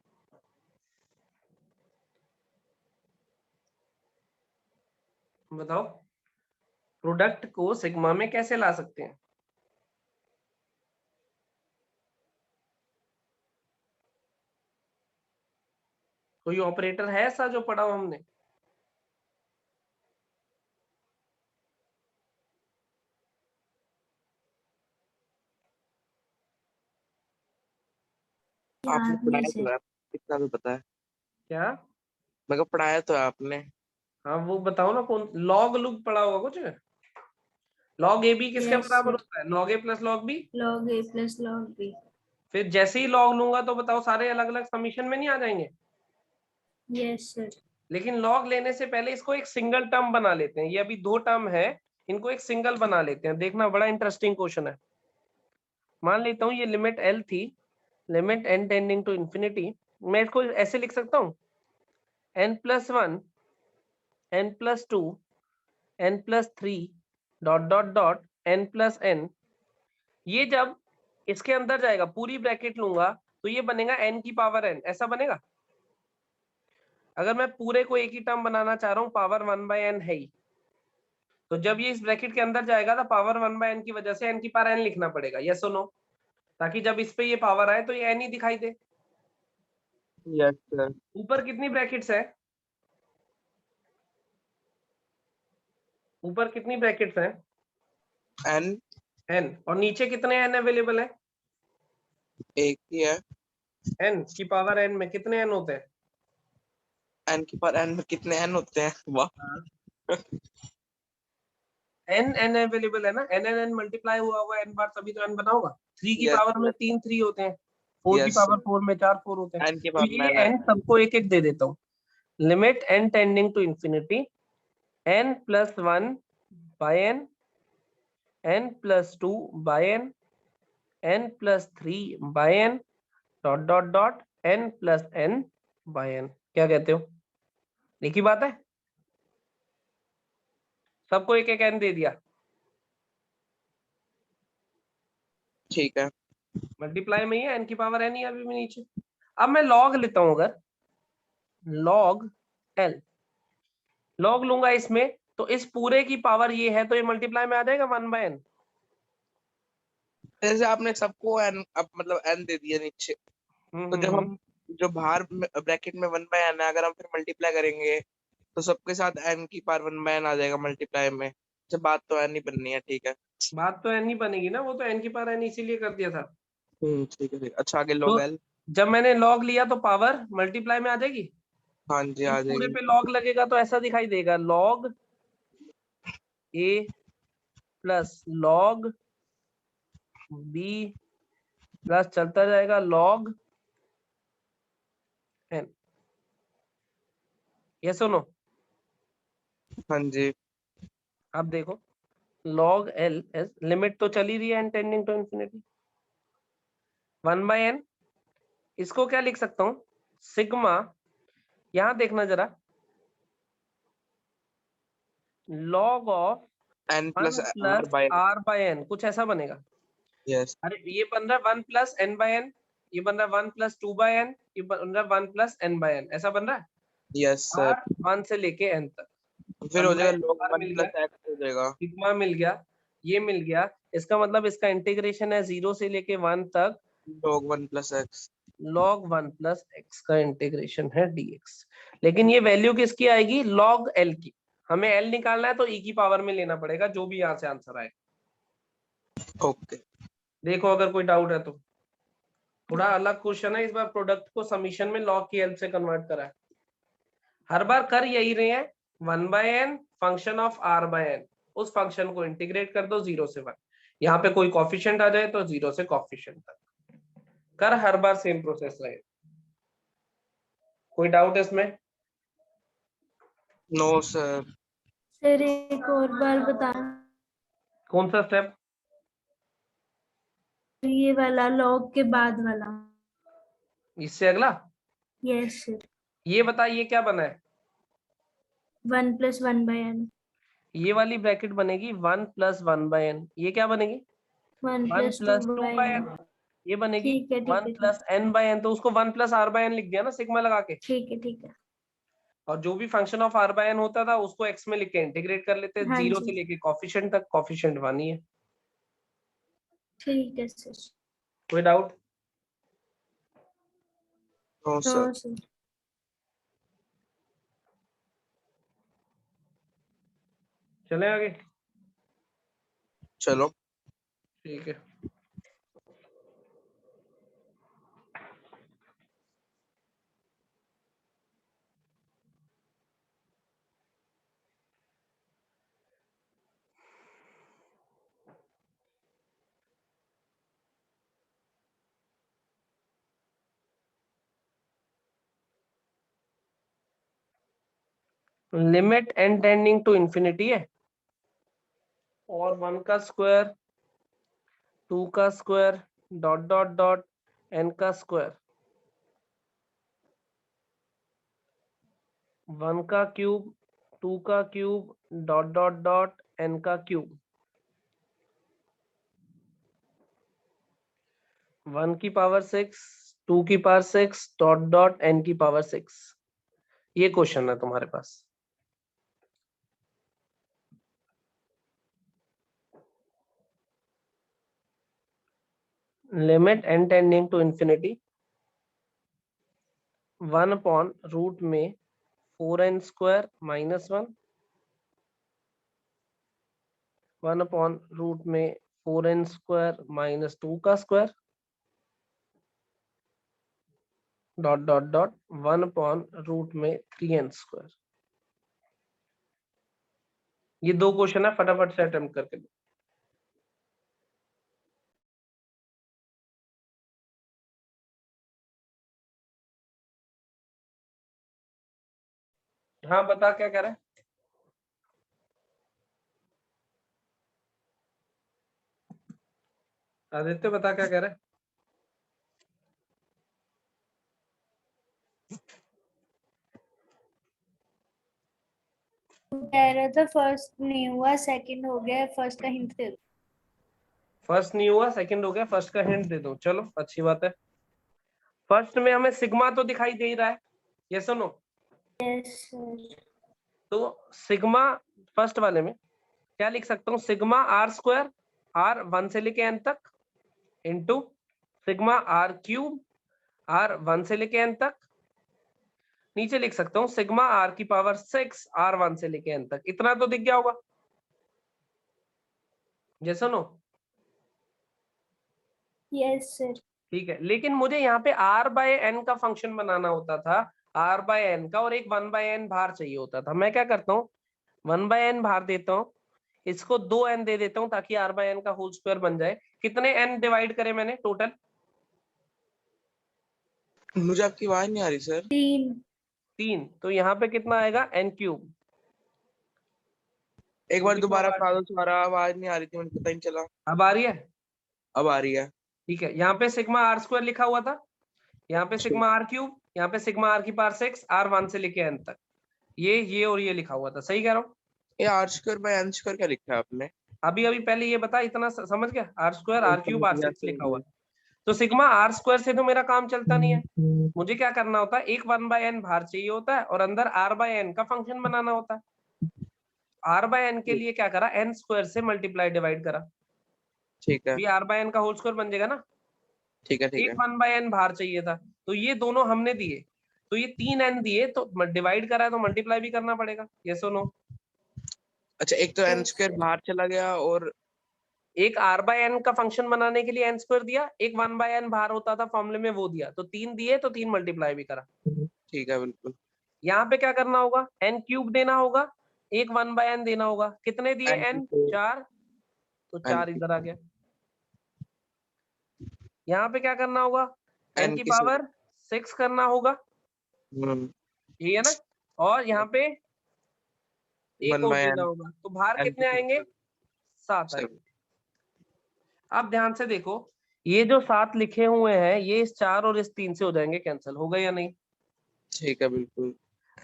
बताओ, प्रोडक्ट को सिग्मा में कैसे ला सकते हैं? कोई ऑपरेटर है ऐसा जो पढ़ा हो हमने? आपने याद नहीं पढ़ाया तो सर। है, इतना तो पता है। क्या? मैं कहा पढ़ाया तो है आपने। हाँ वो बताओ ना, कौन लॉग लूग पढ़ा होगा कुछ? लॉग ए बी किसके यस बराबर सर। होता है? Log a plus log b. log a plus log b। फिर जैसे ही लॉग लूंगा तो बताओ सारे अलग अलग समीशन में नहीं आ जाएंगे? Yes sir. लेकिन लॉग लेने से पहले इसको एक सिंगल टर्म बना लेते हैं, ये अभी दो टर्म है, इनको एक सिंगल बना लेते हैं। देखना बड़ा इंटरेस्टिंग क्वेश्चन है। मान लेता हूँ ये लिमिट एल थी, limit n tending to infinity, मैं इसको ऐसे लिख सकता हूँ, n plus 1 n plus 2 n plus 3 dot dot dot n plus n। ये जब इसके अंदर जाएगा, पूरी ब्रैकेट लूंगा तो ये बनेगा n की पावर n, ऐसा बनेगा। अगर मैं पूरे को एक ही टर्म बनाना चाह रहा हूँ, पावर 1 by n है ही, तो जब ये इस ब्रैकेट के अंदर जाएगा तो पावर 1 by n की वजह से n की पावर n लिखना पड़ेगा, यस और नो, ताकि जब इस पे ये पावर आए तो ये n ही दिखाई दे। Yes sir. ऊपर कितनी ब्रैकेट्स है? ऊपर कितनी ब्रैकेट्स हैं? N n। और नीचे कितने n अवेलेबल है? एक ही है। n की पावर n में कितने n होते हैं? एन की पावर एन में कितने एन होते हैं, वाह। n अवेलेबल है ना, n मल्टीप्लाई हुआ हुआ n बार, तभी तो n बना होगा। 3 की यस पावर में 3 3 होते हैं, 4 की यस। पावर 4 में 4 4 होते हैं। एन की तो पावर ये 9 है। n सबको एक एक दे देता हूँ। Limit n tending to infinity n plus 1 by n n plus 2 by n n plus 3 by n dot dot dot n plus n by n। क्या कहते हो? एक ही बात है, सबको एक एक n दे दिया, ठीक है। मल्टीप्लाई में ही है, n की पावर n ही है अभी भी नीचे। अब मैं लॉग लेता हूं, अगर लॉग l लॉग लूंगा इसमें, तो इस पूरे की पावर ये है, तो ये मल्टीप्लाई में आ जाएगा 1 by n। जैसे आपने सबको एन, अब मतलब एन दे दिया नीचे, तो जब हम्म। हम जो बाहर ब्रैकेट में 1 बाय एन है, अगर हम फिर मल्टीप्लाई करेंगे तो सबके साथ n की पावर 1/n आ जाएगा मल्टीप्लाई में। अच्छा बात तो n ही बननी है, ठीक है। बात तो n ही बनेगी ना, वो तो n की पावर n इसीलिए कर दिया था। ठीक है ठीक है। अच्छा आगे तो log l। जब मैंने लॉग लिया तो पावर मल्टीप्लाई में आ जाएगी। हाँ जी इस आ पूरे जाएगी। पे लॉग लगेगा तो ऐसा दिखाई देगा, log a plus log b plus चलता जाएगा लॉग n। ये सुनो, हाँ जी। अब देखो log l is लिमिट तो चली रही है n tending to infinity 1/n। इसको क्या लिख सकता हूं, सिग्मा, यहां देखना जरा, log of n 1 plus plus r by n, कुछ ऐसा बनेगा। यस अरे ये बन रहा है 1 प्लस n बाय n, ये बन रहा है 1 प्लस 2 बाय n, ये बन रहा है 1 प्लस n बाय n, ऐसा बन रहा है। Yes sir. r 1 से लेके n तक फिर 1 हो बाय जाएगा log r 1 मिल गया, प्लस x हो जाएगा। सिग्मा मिल गया, ये मिल गया। इसका मतलब इसका इंटीग्रेशन है 0 से लेके 1 तक, log 1 plus x। log 1 plus x का इंटीग्रेशन है dx। लेकिन ये वैल्यू किसकी आएगी, log l की। हमें l निकालना है तो e की पावर में लेना पड़ेगा, जो भी यहाँ से आंसर आएगा। ओके देखो अगर कोई डाउट है तो। थोड़ा अलग क्वेश्चन है इस बार, प्रोडक्ट को समीशन में log की l से कन्वर्ट करा है। हर बार कर यही रहे हैं, 1/n function of r by n, उस फंक्शन को इंटीग्रेट कर दो 0 से 1, यहाँ पे कोई कॉफिशिएंट आ जाए तो 0 से कॉफिशिएंट तक कर, हर बार सेम प्रोसेस रहे। कोई डाउट है इसमें? No sir. सर एक और बार बता, कौन सा स्टेप? ये वाला लॉग के बाद वाला। इससे अगला, यस सर। ये बता ये क्या बना है। 1 प्लस 1/n। ये वाली ब्रैकेट बनेगी 1 प्लस 1/n, ये क्या बनेगी 1 1 प्लस प्लस 2/n। 2/n, ये बनेगी ठीक है 1 प्लस n/n। तो उसको 1 प्लस r/n लिख दिया ना सिग्मा लगा के। ठीक है ठीक है। और जो भी फंक्शन ऑफ r/n होता था उसको x में लिख के इंटीग्रेट कर लेते, हाँ 0 जी से लेके कॉफिशिएंट तक, कॉफिशिएंट 1 ही है। ठीक है सर। कोई doubt? No sir. No sir. चले आगे। चलो ठीक है। Limit n tending to infinity है, और 1 का स्क्वायर, 2 का square, dot dot dot n का स्क्वायर, 1 का क्यूब, 2 का cube, dot dot dot n का क्यूब, 1 की पावर 6, 2 की पावर 6, डॉट डॉट n की पावर 6। ये क्वेश्चन है तुम्हारे पास। Limit n tending to infinity 1 upon root में 4n square minus 1 upon root में 4n स्क्वायर माइनस 2 का square, dot dot dot 1 upon root में 3n स्क्वायर। ये दो क्वेश्चन है, फटाफट से अटेम्प्ट करके दो। हाँ बता क्या कह रहा है। आदित्य बता क्या कह रहा है। कह रहा था फर्स्ट नहीं हुआ, सेकंड हो गया, फर्स्ट का हिंट दे दो। फर्स्ट नहीं हुआ, सेकंड हो गया, फर्स्ट का हिंट दे दो। चलो अच्छी बात है। फर्स्ट में हमें सिग्मा तो दिखाई दे ही रहा है, ये सुनो। Yes sir. तो सिग्मा फर्स्ट वाले में क्या लिख सकता हूँ, सिग्मा आर स्क्वायर, आर 1 से लेके n तक, into sigma r cube, r 1 से लेके n तक, नीचे लिख सकता हूँ सिग्मा आर की पावर 6 R1 से लेके n तक। इतना तो दिख गया होगा, yes or no? Yes sir. ठीक है, लेकिन मुझे यहाँ पे r बाय n का फंक्शन बनाना होता था, r बाय n का, और एक 1 बाय n भार चाहिए होता था। मैं क्या करता हूँ, 1 बाय n भार देता हूँ, इसको 2n दे देता हूँ ताकि r बाय n का होल स्क्वायर बन जाए। कितने n डिवाइड करे मैंने टोटल? मुझे आपकी आवाज नहीं आ रही सर। 3। तो यहाँ पे कितना आएगा, n क्यूब। एक बार दोबारा बता दो, तुम्हारा आवाज नहीं आ रही थी, मुझे पता ही नहीं चला। अब आ रही है? अब आ रही है। ठीक है, यहाँ पे सिग्मा आर स्क्वायर लिखा हुआ था, यहाँ पे सिग्मा आर क्यूब, यहाँ पे सिग्मा आर की पावर 6 R1 से लेके n तक, ये और ये लिखा हुआ था। सही कह रहा हूँ? ये r square by n square क्या लिखा है आपने? अभी पहले ये बता, इतना समझ गया? आर स्क्वायर आर क्यूब समझ गया, R6 लिखा हुआ है। तो सिग्मा आर स्क्वायर से तो मेरा काम चलता नहीं है, समझ मुझे क्या करना होता है, एक 1 बाय n भार चाहिए होता है और अंदर r बाय n का फंक्शन बनाना होता है। r बाय n के लिए क्या करा, n स्क्वायर से मल्टीप्लाई डिवाइड करा, ठीक है, ये r बाय n का होल स्क्वायर बन जाएगा ना। ठीक है, ठीक एक है। 1 बाय n भार चाहिए था, तो ये दोनों हमने दिए, तो ये 3n दिए, तो डिवाइड करा है तो मल्टीप्लाई भी करना पड़ेगा, यस और नो? अच्छा, एक तो एन स्क्वायर बाहर चला गया, और एक r बाय n का फंक्शन बनाने के लिए n स्क्वायर दिया, एक 1 बाय n भार होता था फॉर्मूले में वो दिया, तो 3 दिए तो 3 मल्टीप्लाई भी करा। ठीक है, बिल्कुल। यहाँ पे क्या करना होगा, n क्यूब देना होगा, एक 1 बाय n देना होगा। कितने दिए n? 4, तो 4 इधर आ गया। यहाँ पे क्या करना होगा, n की पावर 6 करना होगा, ये है ना, और यहाँ पे एक और देना होगा, तो भार कितने आएंगे, 7 आएंगे। अब ध्यान से देखो, ये जो 7 लिखे हुए हैं, ये इस 4 और इस 3 से हो जाएंगे कैंसिल, हो गए या नहीं? ठीक है, बिल्कुल।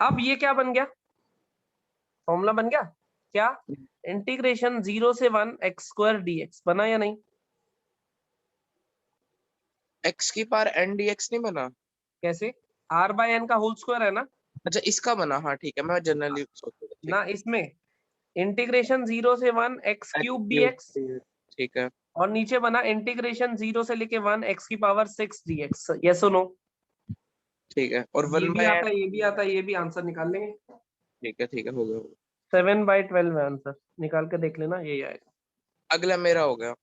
अब ये क्या बन गया, फॉर्मूला बन गया क्या, इंटीग्रेशन 0 से 1 x स्क्वायर dx बना या नहीं? x की पावर n dx नहीं बना? कैसे, r बाय n का होल स्क्वायर है ना। अच्छा, इसका बना, हाँ ठीक है, मैं जनरली सोच रहा था। ना, इसमें इंटीग्रेशन 0 से 1 x क्यूब dx, ठीक है, और नीचे बना इंटीग्रेशन 0 से लेके 1 x की पावर 6 dx, यस और नो? ठीक है, और ये 1 भी बाय आता है, ये भी आता है, ये भी आंसर निकाल लेंगे। ठीक है, ठीक है, हो गया। 7/12 है आंसर, निकाल के देख लेना, यही आएगा। अगला मेरा हो गया।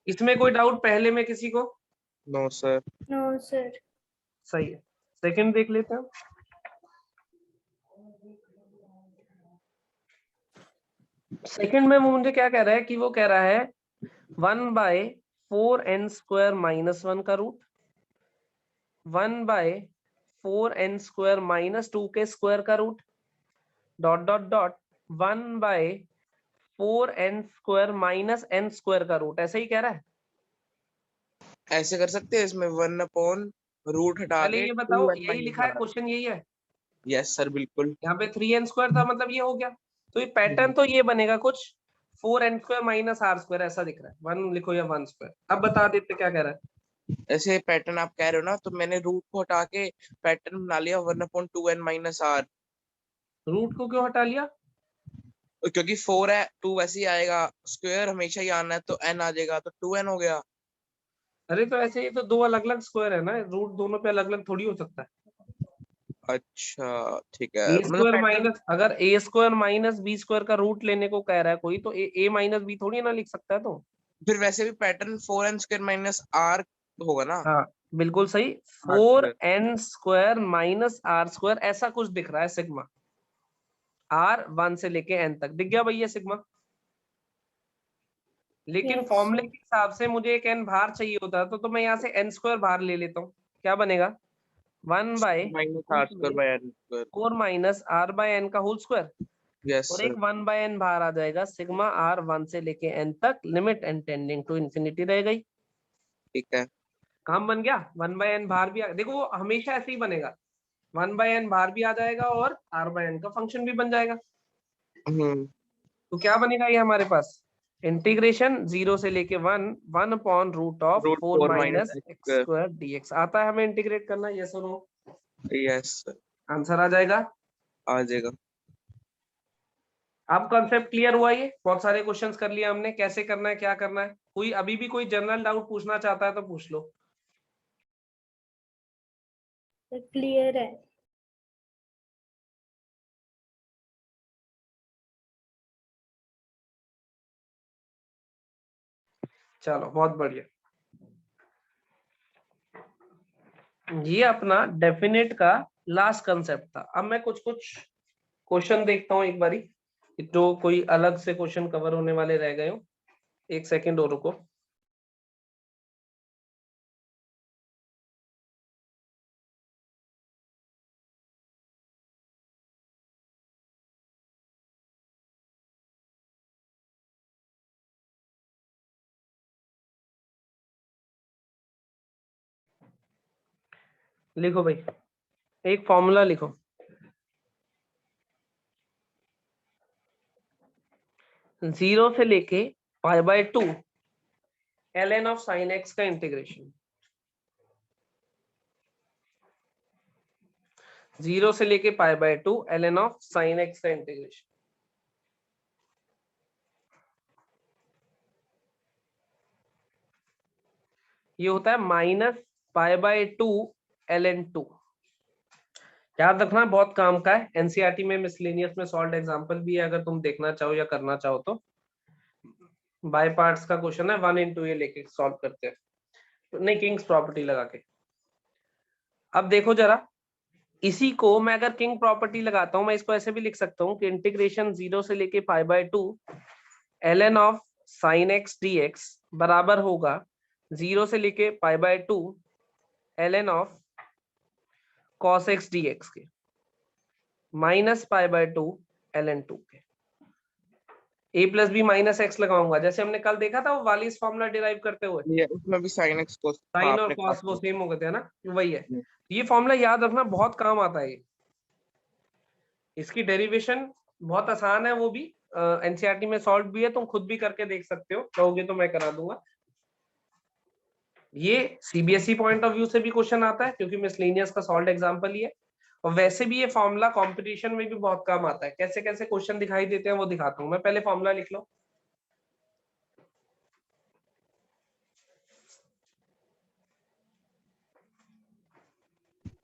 इसमें कोई डाउट पहले में किसी को? No sir. No sir. सही है, सेकंड देख लेते हैं। सेकंड में मुझे क्या कह रहा है कि वो कह रहा है 1/4n स्क्वायर माइनस 1 का रूट, 1/4n स्क्वायर माइनस 2 के स्क्वायर का root, dot dot dot 1/4n square minus n square का रूट, ऐसे ही कह रहा है। ऐसे कर सकते हैं, इसमें 1 अपॉन रूट हटा पहले के ये बताओ, 2n यही लिखा है क्वेश्चन, यही है। यस सर, बिल्कुल। यहाँ पे 3n स्क्वायर था, मतलब ये हो गया, तो ये पैटर्न तो ये बनेगा कुछ 4n square minus r square ऐसा दिख रहा है, 1 लिखो या 1 स्क्वायर। अब बता देते क्या कह रहा है। ऐसे पैटर्न आप कह रहे हो ना, तो मैंने रूट को हटा के पैटर्न बना लिया 1 upon 2n minus r। Root को क्यों हटा लिया? क्योंकि 4 है, 2 वैसे ही आएगा, स्क्वायर हमेशा ही आना है, तो n आ जाएगा, तो 2n हो गया। अरे तो ऐसे, ये तो दो अलग अलग स्क्वायर है ना, रूट दोनों पे अलग अलग थोड़ी हो सकता है। अच्छा, ठीक है, ए मतलब स्क्वायर पैटर्न। माइनस, अगर ए स्क्वायर माइनस बी स्क्वायर का रूट लेने को कह रहा है कोई, तो ए माइनस बी थोड़ी ना लिख सकता है। तो फिर वैसे भी pattern 4n square minus r होगा ना। हाँ बिल्कुल सही, 4n square minus r square ऐसा कुछ दिख रहा है सिग्मा, r 1 से लेके n तक दिख गया भैया सिग्मा। लेकिन Yes. फॉर्मूले के हिसाब से मुझे एक n भार चाहिए होता है, तो मैं यहाँ से n स्क्वायर भार ले लेता हूँ, क्या बनेगा 1 by minus r square by n square. 4 minus r by n का होल स्क्वायर, यस और सर। एक 1 बाय n बाहर आ जाएगा, सिग्मा r 1 से लेके n तक, limit n tending to infinity रह गई। ठीक है, काम बन गया, 1 बाय n बाहर भी देखो वो हमेशा ऐसे ही बनेगा, 1 बाय n बाहर भी आ जाएगा और r बाय n का फंक्शन भी बन जाएगा। तो क्या बनेगा ये हमारे पास, इंटीग्रेशन 0 से लेके 1 upon root of 4 minus x square dx आता है हमें इंटीग्रेट करना, यस और नो? यस सर, आंसर आ जाएगा, आ जाएगा। अब कॉन्सेप्ट क्लियर हुआ, ये बहुत सारे क्वेश्चंस कर लिया हमने, कैसे करना है क्या करना है। कोई अभी भी कोई जनरल डाउट पूछना चाहता है तो पूछ लो। क्लियर है। चलो बहुत बढ़िया। ये अपना डेफिनेट का लास्ट कंसेप्ट था। अब मैं कुछ क्वेश्चन देखता हूँ एक बारी, तो कोई अलग से क्वेश्चन कवर होने वाले रह गए हो। एक सेकंड और रुको। लिखो भाई, एक फॉर्मूला लिखो। जीरो से लेके π/2 ln ऑफ sin x का इंटीग्रेशन। जीरो से लेके π/2 ln ऑफ sin x का इंटीग्रेशन। ये होता है -π/2 ln2। याद रखना, बहुत काम का है। एनसीईआरटी में मिसलेनियस में सॉल्व एग्जांपल भी है, अगर तुम देखना चाहो या करना चाहो तो। बाय पार्ट्स का क्वेश्चन है, 1 into ये लेके सॉल्व करते हैं, नहीं किंग्स प्रॉपर्टी लगा के। अब देखो जरा, इसी को मैं अगर किंग प्रॉपर्टी लगाता हूं, मैं इसको ऐसे भी लिख सकता हूं कि इंटीग्रेशन 0 से लेके π/2 ln of sin x dx बराबर होगा 0 से लेके π/2 ln of cos x dx के -π/2 ln2 के। a plus b minus x लगाऊंगा, जैसे हमने कल देखा था वो वालिस फॉर्मूला डिराइव करते हुए। ये उसमें भी sin x cos साइन और कॉस वो सेम हो गए थे ना, वही है। ये फॉर्मूला याद रखना, बहुत काम आता है। इसकी डेरिवेशन बहुत आसान है, वो भी एनसीईआरटी में सॉल्व भी है, तुम खुद भी करके देख सकते हो, कहोगे तो मैं करा दूंगा। ये सीबीएसई पॉइंट ऑफ व्यू से भी क्वेश्चन आता है, क्योंकि मिसलेनियस का सॉल्व एग्जांपल ही है। और वैसे भी ये फॉर्मूला कंपटीशन में भी बहुत काम आता है। कैसे कैसे क्वेश्चन दिखाई देते हैं वो दिखाता हूं मैं। पहले फॉर्मूला लिख लो।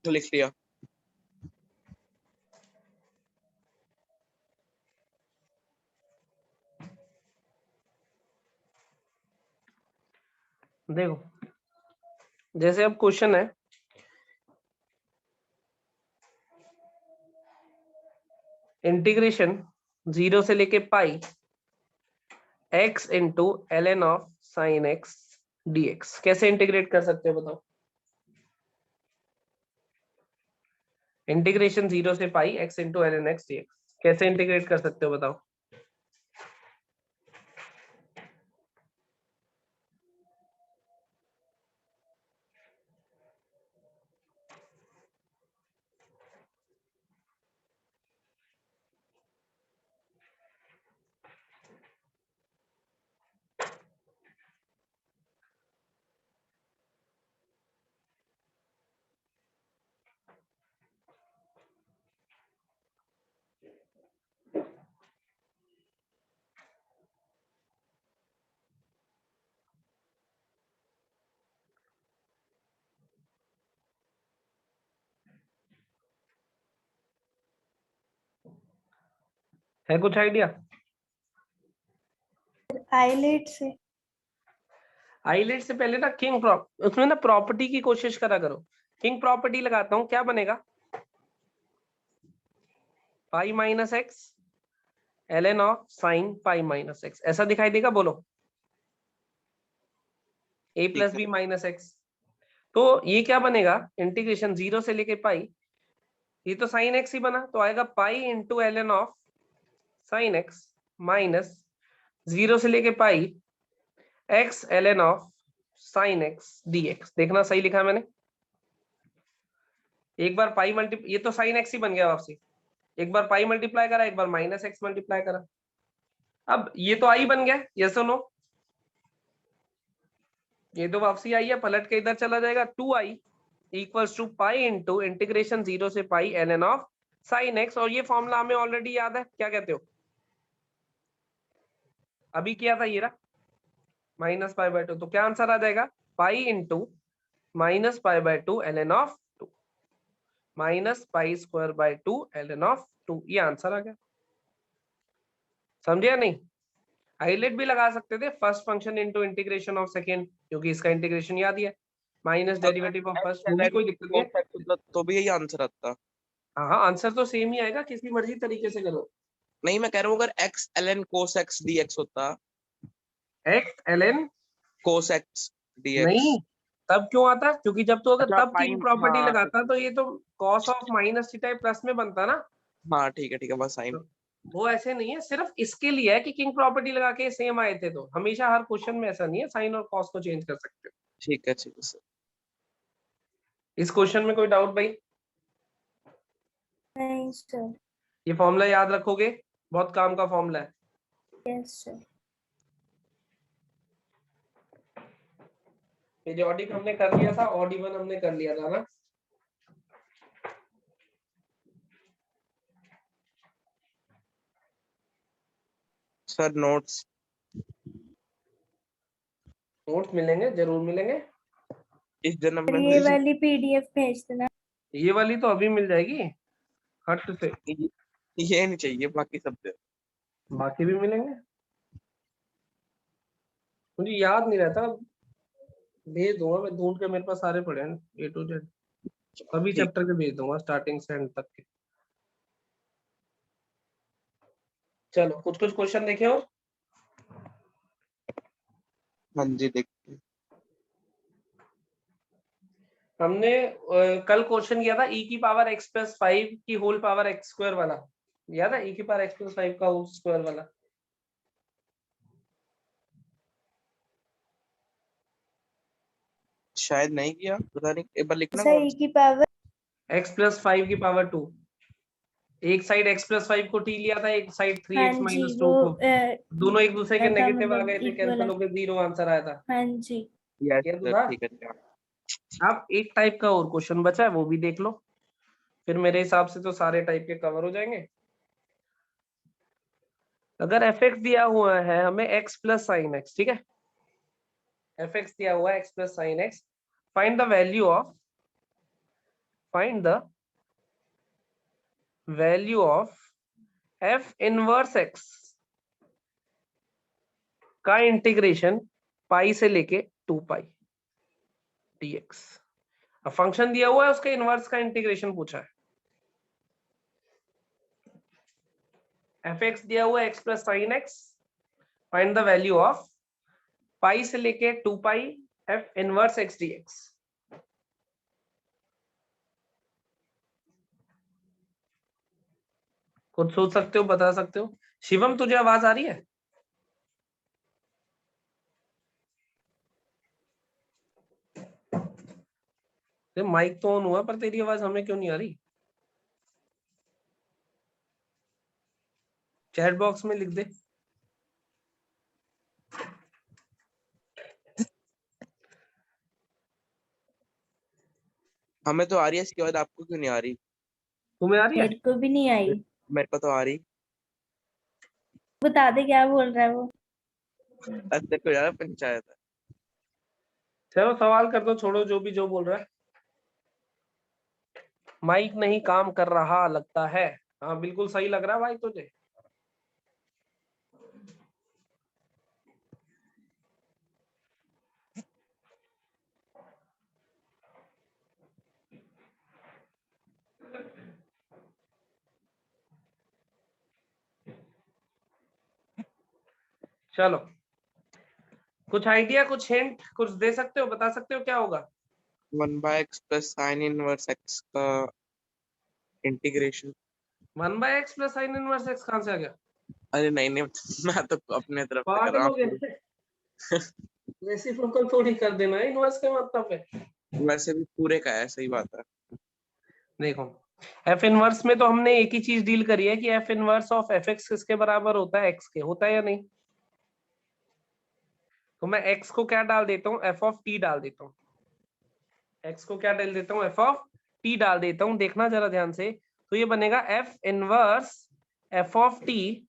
लिख लिया। देखो, जैसे अब क्वेश्चन है, इंटीग्रेशन 0 से लेके पाई x into ln of sign x dx। कैसे इंटीग्रेट कर सकते हो बताओ? इंटीग्रेशन 0 से पाई x into ln x dx कैसे इंटीग्रेट कर सकते हो बताओ? है कुछ आइडिया? आइलेट से। आइलेट से पहले ना किंग उसमें ना प्रॉपर्टी की कोशिश करा करो। किंग प्रॉपर्टी लगाता हूं, क्या बनेगा? Pi minus x ln of sine pi minus x, ऐसा दिखाई देगा? बोलो। a plus b minus x, तो ये क्या बनेगा? इंटीग्रेशन 0 से लेके पाई, ये तो साइन एक्स ही बना, तो आएगा pi into ln of sine x minus 0 से लेके पाई x ln of sine x dx। देखना सही लिखा मैंने? एक बार पाई ये तो साइन एक्स ही बन गया वापसी। एक बार पाई मल्टीप्लाई करा, एक बार माइनस एक्स मल्टीप्लाई करा। अब ये तो आई बन गया, यस और नो? ये तो वापसी आई है, पलट के इधर चला जाएगा। 2i equals to pi into integration 0 से pi ln of sine x. और ये फॉर्मूला हमें ऑलरेडी याद है, क्या कहते हो? अभी किया था ये रहा, -π/2। तो क्या आंसर आ जाएगा? Pi into -π/2 ln of 2। Minus pi square by 2 ln of 2। ये आंसर आ गया, समझे या नहीं? हाईलाइट भी लगा सकते थे, first function into integration of second, क्योंकि इसका इंटीग्रेशन याद ही है, माइनस डेरिवेटिव ऑफ फर्स्ट, वो भी कोई दिक्कत नहीं है। तो भी यही आंसर आता। हाँ आंसर तो सेम ही आएगा, किसी मर्जी तरीके से करो। नहीं मैं कह रहा हूँ अगर x ln cos x dx होता, x ln cos x dx। नहीं, तब क्यों आता? क्योंकि जब तो अगर अच्छा, तब किंग sin, प्रॉपर्टी हाँ लगाता तो ये तो cos of minus theta plus में बनता ना। हाँ ठीक है बस साइन। वो ऐसे नहीं है, सिर्फ इसके लिए है कि किंग प्रॉपर्टी लगा के सेम आए थे, तो हमेशा हर क्वेश्चन में ऐसा नहीं है साइन और कॉस को चेंज कर सकते हो। ठीक है सर। इस क्वेश्चन में कोई डाउट भाई? नहीं सर। ये फॉर्मूला याद रखोगे, बहुत काम का फॉर्मूला है। Yes sir. पीरियोडिक हमने कर लिया था, ऑड इवन हमने कर लिया था ना। सर नोट्स मिलेंगे, जरूर मिलेंगे। इस जन्म में ये वाली पीडीएफ भेज देना। ये वाली तो अभी मिल जाएगी हट से, ये नहीं चाहिए, बाकी सब दे। बाकी भी मिलेंगे। मुझे याद नहीं रहता, भेज दूंगा मैं, ढूंढ के, मेरे पास सारे पड़े हैं ए टू जेड, सभी ठीक। चैप्टर के भेज दूंगा स्टार्टिंग से एंड तक के। चलो कुछ कुछ क्वेश्चन देखे और हाँ जी देखिए। हमने कल क्वेश्चन किया था e की पावर x प्लस 5 की होल पावर x स्क्वायर वाला, याद है? e की पावर x प्लस 5 का होल स्क्वायर वाला। शायद नहीं किया, पता नहीं, एक बार लिखना। सर e की पावर x प्लस 5 की पावर 2, एक साइड x प्लस 5 को t लिया था, एक साइड 3x हाँ जी माइनस 2 वो को, दोनों एक दूसरे के था, नेगेटिव आ मतलब गए थे, इक्वल कैंसिल है। हो गए, 0 आंसर आया था। हाँ जी। यस ये तो सर था। ठीक है। अब एक टाइप का और क्वेश्चन बचा है, वो भी देख लो, फिर मेरे हिसाब से तो सारे टाइप के कवर हो जाएंगे। अगर fx दिया हुआ है हमें x प्लस साइन x, ठीक है, fx दिया हुआ है x plus sine x, find the value of f inverse x का इंटीग्रेशन पाई से लेके 2 पाई dx। अब फंक्शन दिया हुआ है, उसके इनवर्स का इंटीग्रेशन पूछा है। fx दिया हुआ है x plus sine x, find the value of pi से लेके 2 pi f inverse x dx। कुछ सोच सकते हो, बता सकते हो? शिवम तुझे आवाज आ रही है? माइक तो ऑन हुआ पर तेरी आवाज हमें क्यों नहीं आ रही? चैट बॉक्स में लिख दे। हमें तो आ रही है, इसके बाद आपको क्यों नहीं आ रही? तुम्हें आ रही है? मेरे को भी नहीं आई। मेरे को तो आ रही। बता दे क्या बोल रहा है वो। अंदर को ज्यादा पंचायत है। चलो सवाल कर दो, छोड़ो जो भी जो बोल रहा है। माइक नहीं काम कर रहा लगता है। हाँ बिल्कुल सही लग रहा है भाई तुझे। चलो कुछ आइडिया, कुछ हिंट कुछ दे सकते हो, बता सकते हो क्या होगा? 1/x plus sine inverse x का integration. 1/x plus sine inverse x कहां से आ गया? अरे नहीं मैं तो अपने तरफ से कर पागल रहा हो हूँ। गए? रेसिप्रोकल थोड़ी कर देना है इनवर्स के मतलब है। वैसे भी पूरे का है, सही बात है। देखो एफ इनवर्स में तो हमने एक ही चीज डील करी है कि F inverse of F x किसके बराबर होता है? एक्स के, होता है या नहीं? तो मैं एक्स को क्या डाल देता हूँ, एफ ऑफ टी डाल देता हूँ। एक्स को क्या डाल देता हूँ, एफ ऑफ टी डाल देता हूँ। देखना जरा ध्यान से, तो ये बनेगा F inverse F of T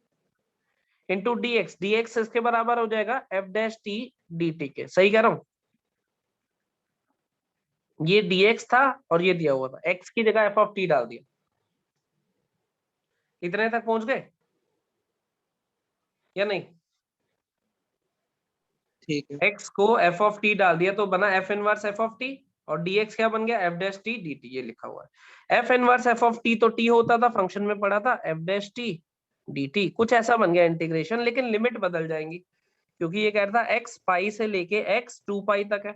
into D x. D x इसके बराबर हो जाएगा F dash T D T के। सही कह रहा हूँ? ये dx था और ये दिया हुआ था, x की जगह f ऑफ t डाल दिया। इतने तक पहुंच गए या नहीं? ठीक है। x को f ऑफ t डाल दिया तो बना f inverse f of t, और dx क्या बन गया f डैश t dt, ये लिखा हुआ है। f inverse f of t तो t होता था, फंक्शन में पढ़ा था, f डैश t dt कुछ ऐसा बन गया इंटीग्रेशन, लेकिन लिमिट बदल जाएंगी क्योंकि ये कह रहा था x पाई से लेके x 2 पाई तक है।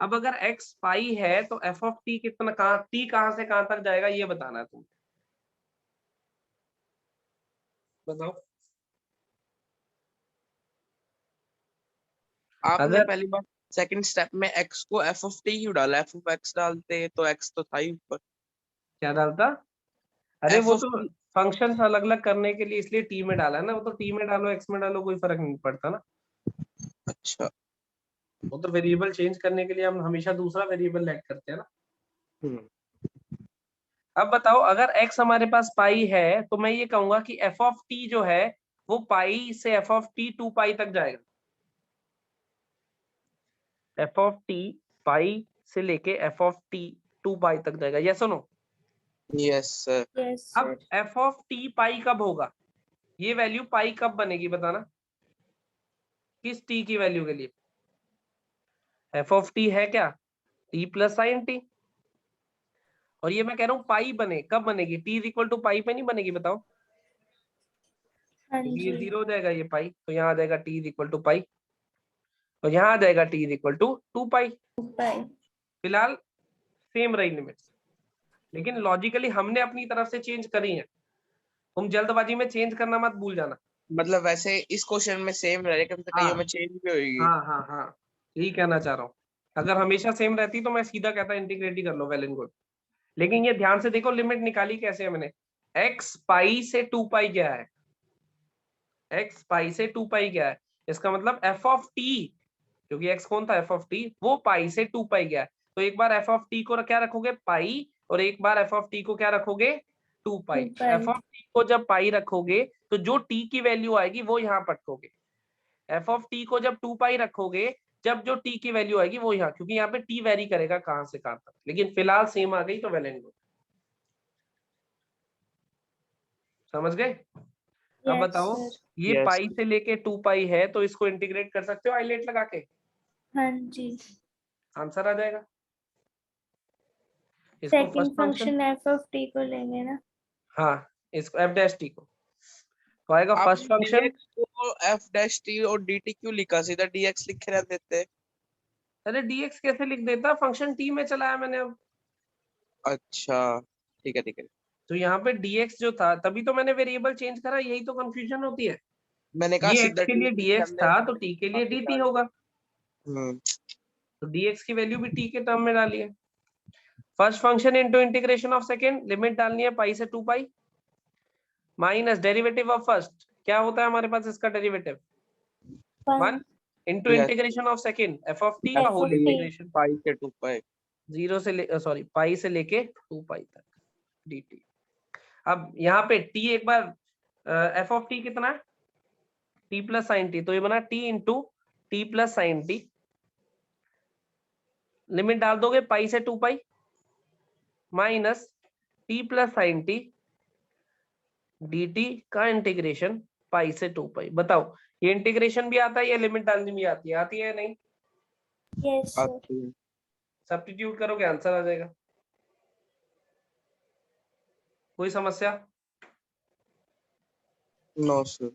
अब अगर x पाई है तो f ऑफ t कितना, कहां t कहां से कहां तक जाएगा ये बताना है तुम, बताओ। आपने अगर पहली बार सेकंड स्टेप में x को f ऑफ t क्यों डाला? f ऑफ x डालते तो x तो था ही ऊपर। क्या डालता, अरे f वो ऑफ तो t। फंक्शंस अलग अलग करने के लिए इसलिए टी में डाला है ना, वो तो टी में डालो एक्स में डालो कोई फर्क नहीं पड़ता ना। अच्छा। वो तो वेरिएबल चेंज करने के लिए हम हमेशा दूसरा वेरिएबल ऐड करते हैं ना। हम्म। अब बताओ अगर x हमारे पास पाई है तो मैं ये कहूंगा कि f ऑफ t जो है वो पाई से f ऑफ t 2 पाई तक जाएगा। f ऑफ t पाई से लेके f ऑफ t 2 पाई तक जाएगा, यस सुनो। Yes sir. यस अब सर। f ऑफ t पाई कब होगा, ये वैल्यू पाई कब बनेगी बताना, किस t की वैल्यू के लिए? f ऑफ t है क्या, t प्लस साइन t, और ये मैं कह रहा हूँ पाई बने, कब बनेगी, t इज इक्वल टू पाई पे नहीं बनेगी बताओ, हाँ क्योंकि ये जी। जीरो हो जाएगा ये पाई, तो यहाँ आ जाएगा t is equal to pi, और यहाँ आ जाएगा t is equal to 2 pi. Bye. फिलहाल सेम रही लिमिट्स, लेकिन लॉजिकली हमने अपनी तरफ से चेंज करी है, तुम जल्दबाजी में चेंज करना मत भूल जाना। मतलब वैसे इस क्वेश्चन में सेम रहेगा, कभी हाँ कहीं में चेंज भी होगी। हाँ हाँ हाँ, यही कहना चाह रहा हूँ। अगर हमेशा सेम रहती तो मैं सीधा कहता इंटीग्रेट ही कर लो, वेल एंड गुड, लेकिन ये ध्यान से देखो लिमिट निकाली कैसे है मैंने, x पाई से 2 पाई गया है, x पाई से 2 पाई गया है, इसका मतलब f ऑफ t, क्योंकि x कौन था f ऑफ t, वो पाई से 2 पाई गया है, तो एक बार f ऑफ t को क्या रखोगे पाई, और एक बार f ऑफ t को क्या रखोगे 2 पाई। 2 पाई। f ऑफ t को जब पाई रखोगे तो जो t की वैल्यू आएगी वो यहाँ पटकोगे, f ऑफ t को जब 2 पाई रखोगे, जब जो t की वैल्यू आएगी वो यहाँ, क्योंकि यहाँ पे t वेरी करेगा कहां से कहां तक, लेकिन फिलहाल सेम आ गई तो वेल एंड गुड। समझ गए? अब यस बताओ, सर। ये यस। पाई से लेके 2 पाई है तो इसको इंटीग्रेट कर सकते हो आइलेट लगा के, हाँ जी। आंसर आ जाएगा। इसको second first function, function F of T को लेंगे ना। हाँ इसको f डैश t को, तो आएगा फर्स्ट आपने फंक्शन। dx को f डैश t और dt क्यों लिखा? सीधा dx लिखे रहते थे। अरे dx कैसे लिख देता, फंक्शन t में चलाया मैंने अब, अच्छा ठीक है ठीक है। तो यहाँ पे dx जो था तभी तो मैंने वेरिएबल चेंज करा, यही तो कंफ्यूजन होती है। मैंने कहा ये x सीधा के लिए dx dx करने था से तो t के लिए वापस dt डाल। होगा, हम्म। तो dx की वैल्यू भी t के टर्म में डाली है। First function into integration of second, limit डालनी है पाई से 2 pi, minus derivative of first, क्या होता है हमारे पास इसका derivative 1 into yes. Integration of second f of t का F whole of T. Integration, pi से 2 पाई। जीरो से सॉरी पाई से लेके 2 पाई तक dt। अब यहाँ पे t एक बार f ऑफ t कितना है t प्लस साइन t, तो ये बना t into T plus sign t, limit डाल दोगे पाई से 2 pi minus t plus sign t dt का इंटीग्रेशन पाई से 2 पाई। बताओ ये इंटीग्रेशन भी आता है, ये लिमिट डालनी भी आती है, आती है या नहीं? Yes sir. आती है। सब्स्टिट्यूट करोगे आंसर आ जाएगा। कोई समस्या? No sir.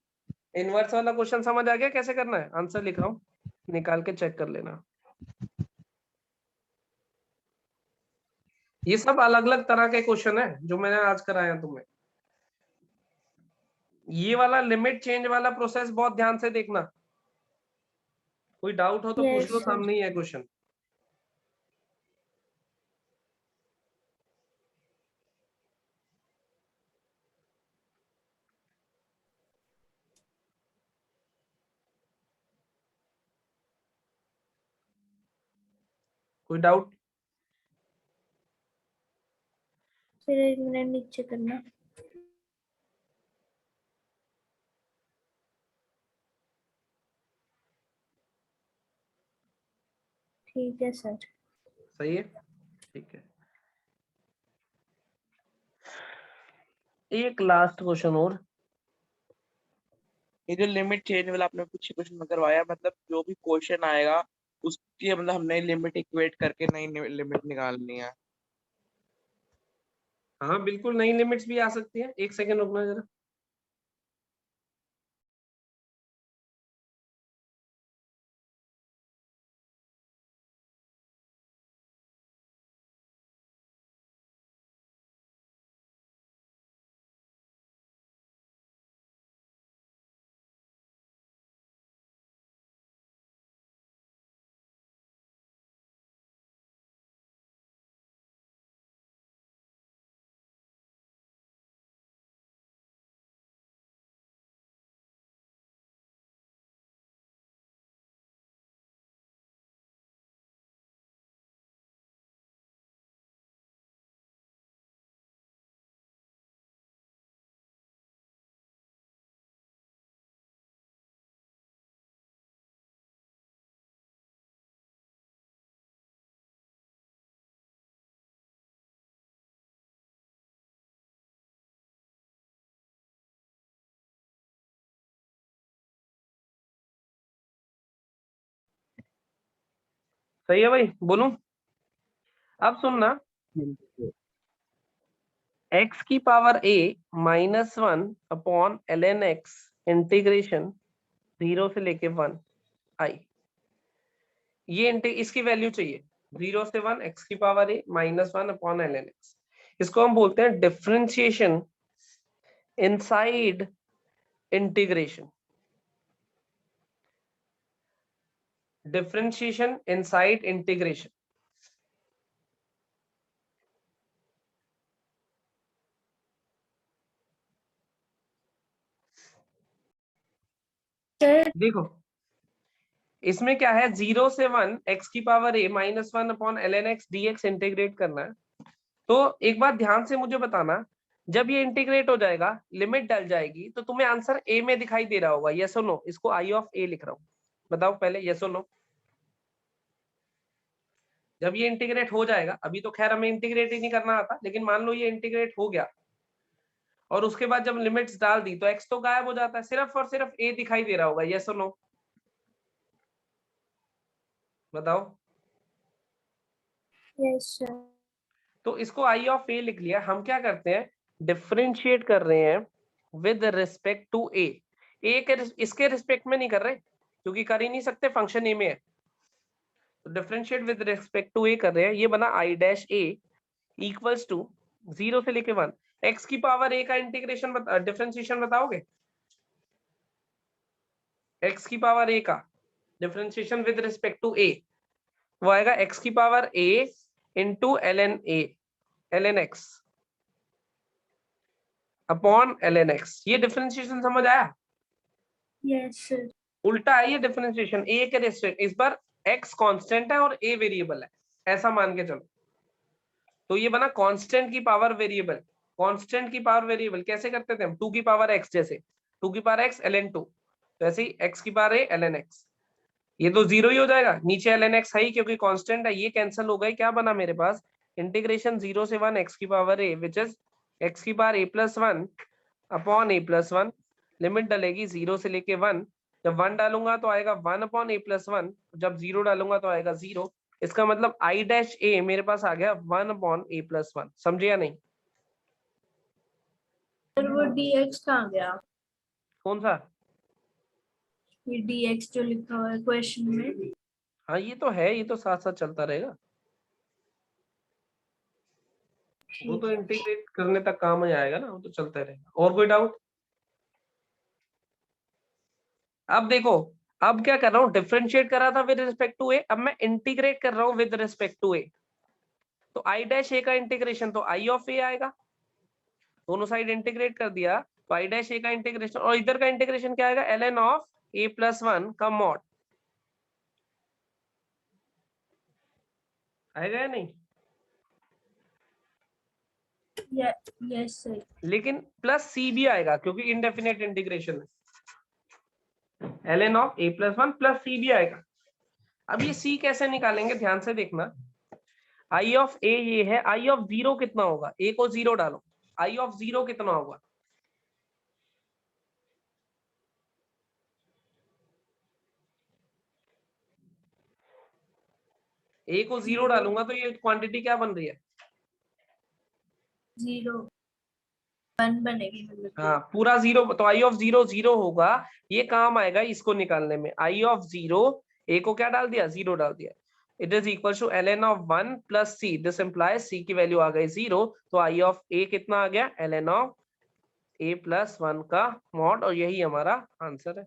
इनवर्स वाला क्वेश्चन समझ आ गया कैसे करना है, आंसर लिख रहा हूँ निकाल के चेक कर लेना। ये सब अलग अलग तरह के क्वेश्चन है जो मैंने आज कराया तुम्हें। ये वाला लिमिट चेंज वाला प्रोसेस बहुत ध्यान से देखना, कोई डाउट हो तो पूछ यस लो, सर। सामने ही है क्वेश्चन। कोई डाउट? फिर 1 मिनट नीचे करना। ठीक है सर। सही है, ठीक है। एक लास्ट क्वेश्चन और। ये जो लिमिट चेंज वाला आपने कुछ क्वेश्चन में करवाया, मतलब जो भी क्वेश्चन आएगा उसकी मतलब हमने लिमिट इक्वेट करके नई लिमिट निकालनी है। हाँ बिल्कुल, नई लिमिट्स भी आ सकती है। एक सेकंड रुकना जरा। सही है भाई, बोलूं? अब सुनना, x की power a -1 upon ln x integration 0 से लेके 1 i। ये इसकी वैल्यू चाहिए 0 से 1 x की power a -1 upon ln x। इसको हम बोलते हैं differentiation inside integration. Differentiation inside integration. Sir देखो इसमें क्या है, 0 से 1 x की power a -1 upon ln x dx integrate करना है। तो एक बात ध्यान से मुझे बताना, जब ये इंटीग्रेट हो जाएगा, लिमिट डल जाएगी, तो तुम्हें आंसर a में दिखाई दे रहा होगा, यस और नो? इसको i ऑफ a लिख रहा हूं, बताओ पहले यस और नो। जब ये इंटीग्रेट हो जाएगा, अभी तो खैर हमें इंटीग्रेट ही नहीं करना आता, लेकिन मान लो ये इंटीग्रेट हो गया और उसके बाद जब लिमिट्स डाल दी तो x तो गायब हो जाता है, सिर्फ और सिर्फ a दिखाई दे रहा होगा, यस और नो? बताओ। Yes sir. तो इसको i ऑफ a लिख लिया। हम क्या करते हैं, डिफरेंशिएट कर रहे हैं विद रिस्पेक्ट टू a। इसके रिस्पेक्ट में नहीं कर रहे, क्योंकि कर ही नहीं सकते, फंक्शन a में है। तो differentiate with respect to a कर रहे हैं, ये बना i dash a equals to 0 से लेके 1। x की पावर a का इंटीग्रेशन डिफरेंशिएशन बताओगे? x की पावर a का differentiation with respect to a वो आएगा x की power a into ln x upon ln x। ये डिफरेंशिएशन समझ आया? Yes sir. उल्टा है ये डिफरेंशिएशन, a के रिस्पेक्ट। इस बार x कांस्टेंट है और a वेरिएबल है, ऐसा मान के चलो। तो ये बना कांस्टेंट की पावर वेरिएबल। कांस्टेंट की पावर वेरिएबल कैसे करते थे हम? 2 की पावर x, जैसे 2 की पावर x ln 2, तो ऐसे ही x की पावर a ln x। ये तो 0 ही हो जाएगा, नीचे ln x है ही क्योंकि कांस्टेंट है, ये कैंसिल हो गए। क्या बना मेरे पास? इंटीग्रेशन 0 से 1 x की power a which is x की power a+1 upon a+1। Limit डलेगी 0 से लेके 1। जब 1 डालूंगा तो आएगा 1 अपॉन a+1, जब 0 डालूंगा तो आएगा 0। इसका मतलब i डैश a मेरे पास आ गया 1 अपॉन a+1। समझे या नहीं? सर वो dx कहाँ गया? कौन सा? ये dx जो लिखा हुआ है क्वेश्चन में। हाँ ये तो है, ये तो साथ साथ चलता रहेगा, वो तो इंटीग्रेट करने तक काम ही आएगा ना, वो तो चलता रहेगा। और कोई डाउट? अब देखो, अब क्या कर रहा हूँ, डिफरेंशिएट कर रहा था विद रिस्पेक्ट टू ए, अब मैं इंटीग्रेट कर रहा हूँ विद रिस्पेक्ट टू ए। तो i डैश ए का इंटीग्रेशन तो i ऑफ ए आएगा, दोनों साइड इंटीग्रेट कर दिया तो i डैश ए का इंटीग्रेशन, और इधर का इंटीग्रेशन क्या आएगा, ln ऑफ a+1 का मॉड आएगा या नहीं? Yes sir. लेकिन प्लस सी भी आएगा क्योंकि इनडेफिनेट इंटीग्रेशन है, ln ऑफ a+1 प्लस सी भी आएगा। अब ये सी कैसे निकालेंगे, ध्यान से देखना। आई ऑफ ए ये है, आई ऑफ 0 कितना होगा, ए को 0 डालो, आई ऑफ 0 कितना होगा, ए को 0 डालूंगा तो ये क्वांटिटी क्या बन रही है, 0 1 बनेगी मतलब। हाँ पूरा 0, तो आई ऑफ 0 0 होगा, ये काम आएगा इसको निकालने में। आई ऑफ 0, ए को क्या डाल दिया, 0 डाल दिया, it is equal to ln of 1 plus C, this implies C की वैल्यू आ गई 0, तो आई ऑफ ए कितना आ गया, ln ऑफ a प्लस 1 का मॉड, और यही हमारा आंसर है।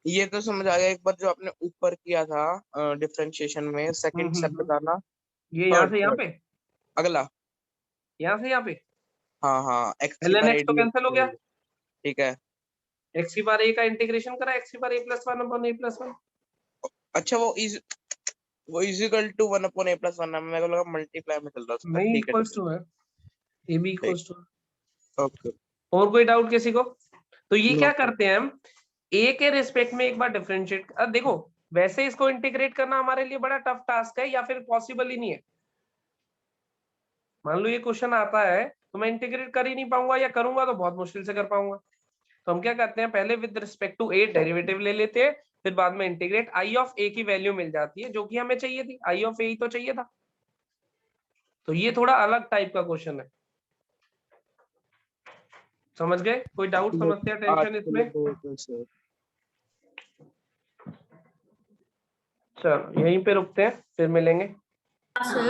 ये तो समझ आ गया। एक बार जो आपने ऊपर किया था डिफरेंशिएशन में, सेकंड स्टेप बताना। ये यहाँ Third, से यहाँ third. पे, अगला। यहाँ से यहाँ पे, हाँ हाँ, x ln बार x तो कैंसिल हो गया, ठीक है। x की बार a का इंटीग्रेशन करा, x की बार a plus 1 upon a plus 1। अच्छा वो is equal to 1 upon a plus 1 है, मेरे को लगा मल्टीप्लाई में चल रहा था। नहीं, ठीक है इक्वल्स टू है, a b equals to. Okay. और कोई डाउट किसी को? तो ये No, क्या sir. करते हैं हम, a के रिस्पेक्ट में एक बार डिफरेंशिएट, अब देखो वैसे इसको इंटीग्रेट करना हमारे लिए बड़ा टफ टास्क है या फिर पॉसिबल ही नहीं है। मान लो ये क्वेश्चन आता है तो मैं इंटीग्रेट कर ही नहीं पाऊंगा, या करूंगा तो बहुत मुश्किल से कर पाऊंगा। तो हम क्या करते हैं, पहले with respect to a derivative ले लेते हैं, फिर बाद में इंटीग्रेट, आई ऑफ a की वैल्यू मिल जाती है जो कि हमें चाहिए थी, आई ऑफ a ही तो चाहिए था। तो ये थोड़ा अलग टाइप का क्वेश्चन है, समझ गए? कोई डाउट, समस्या, टेंशन इसमें? चलो यहीं पे रुकते हैं, फिर मिलेंगे। सर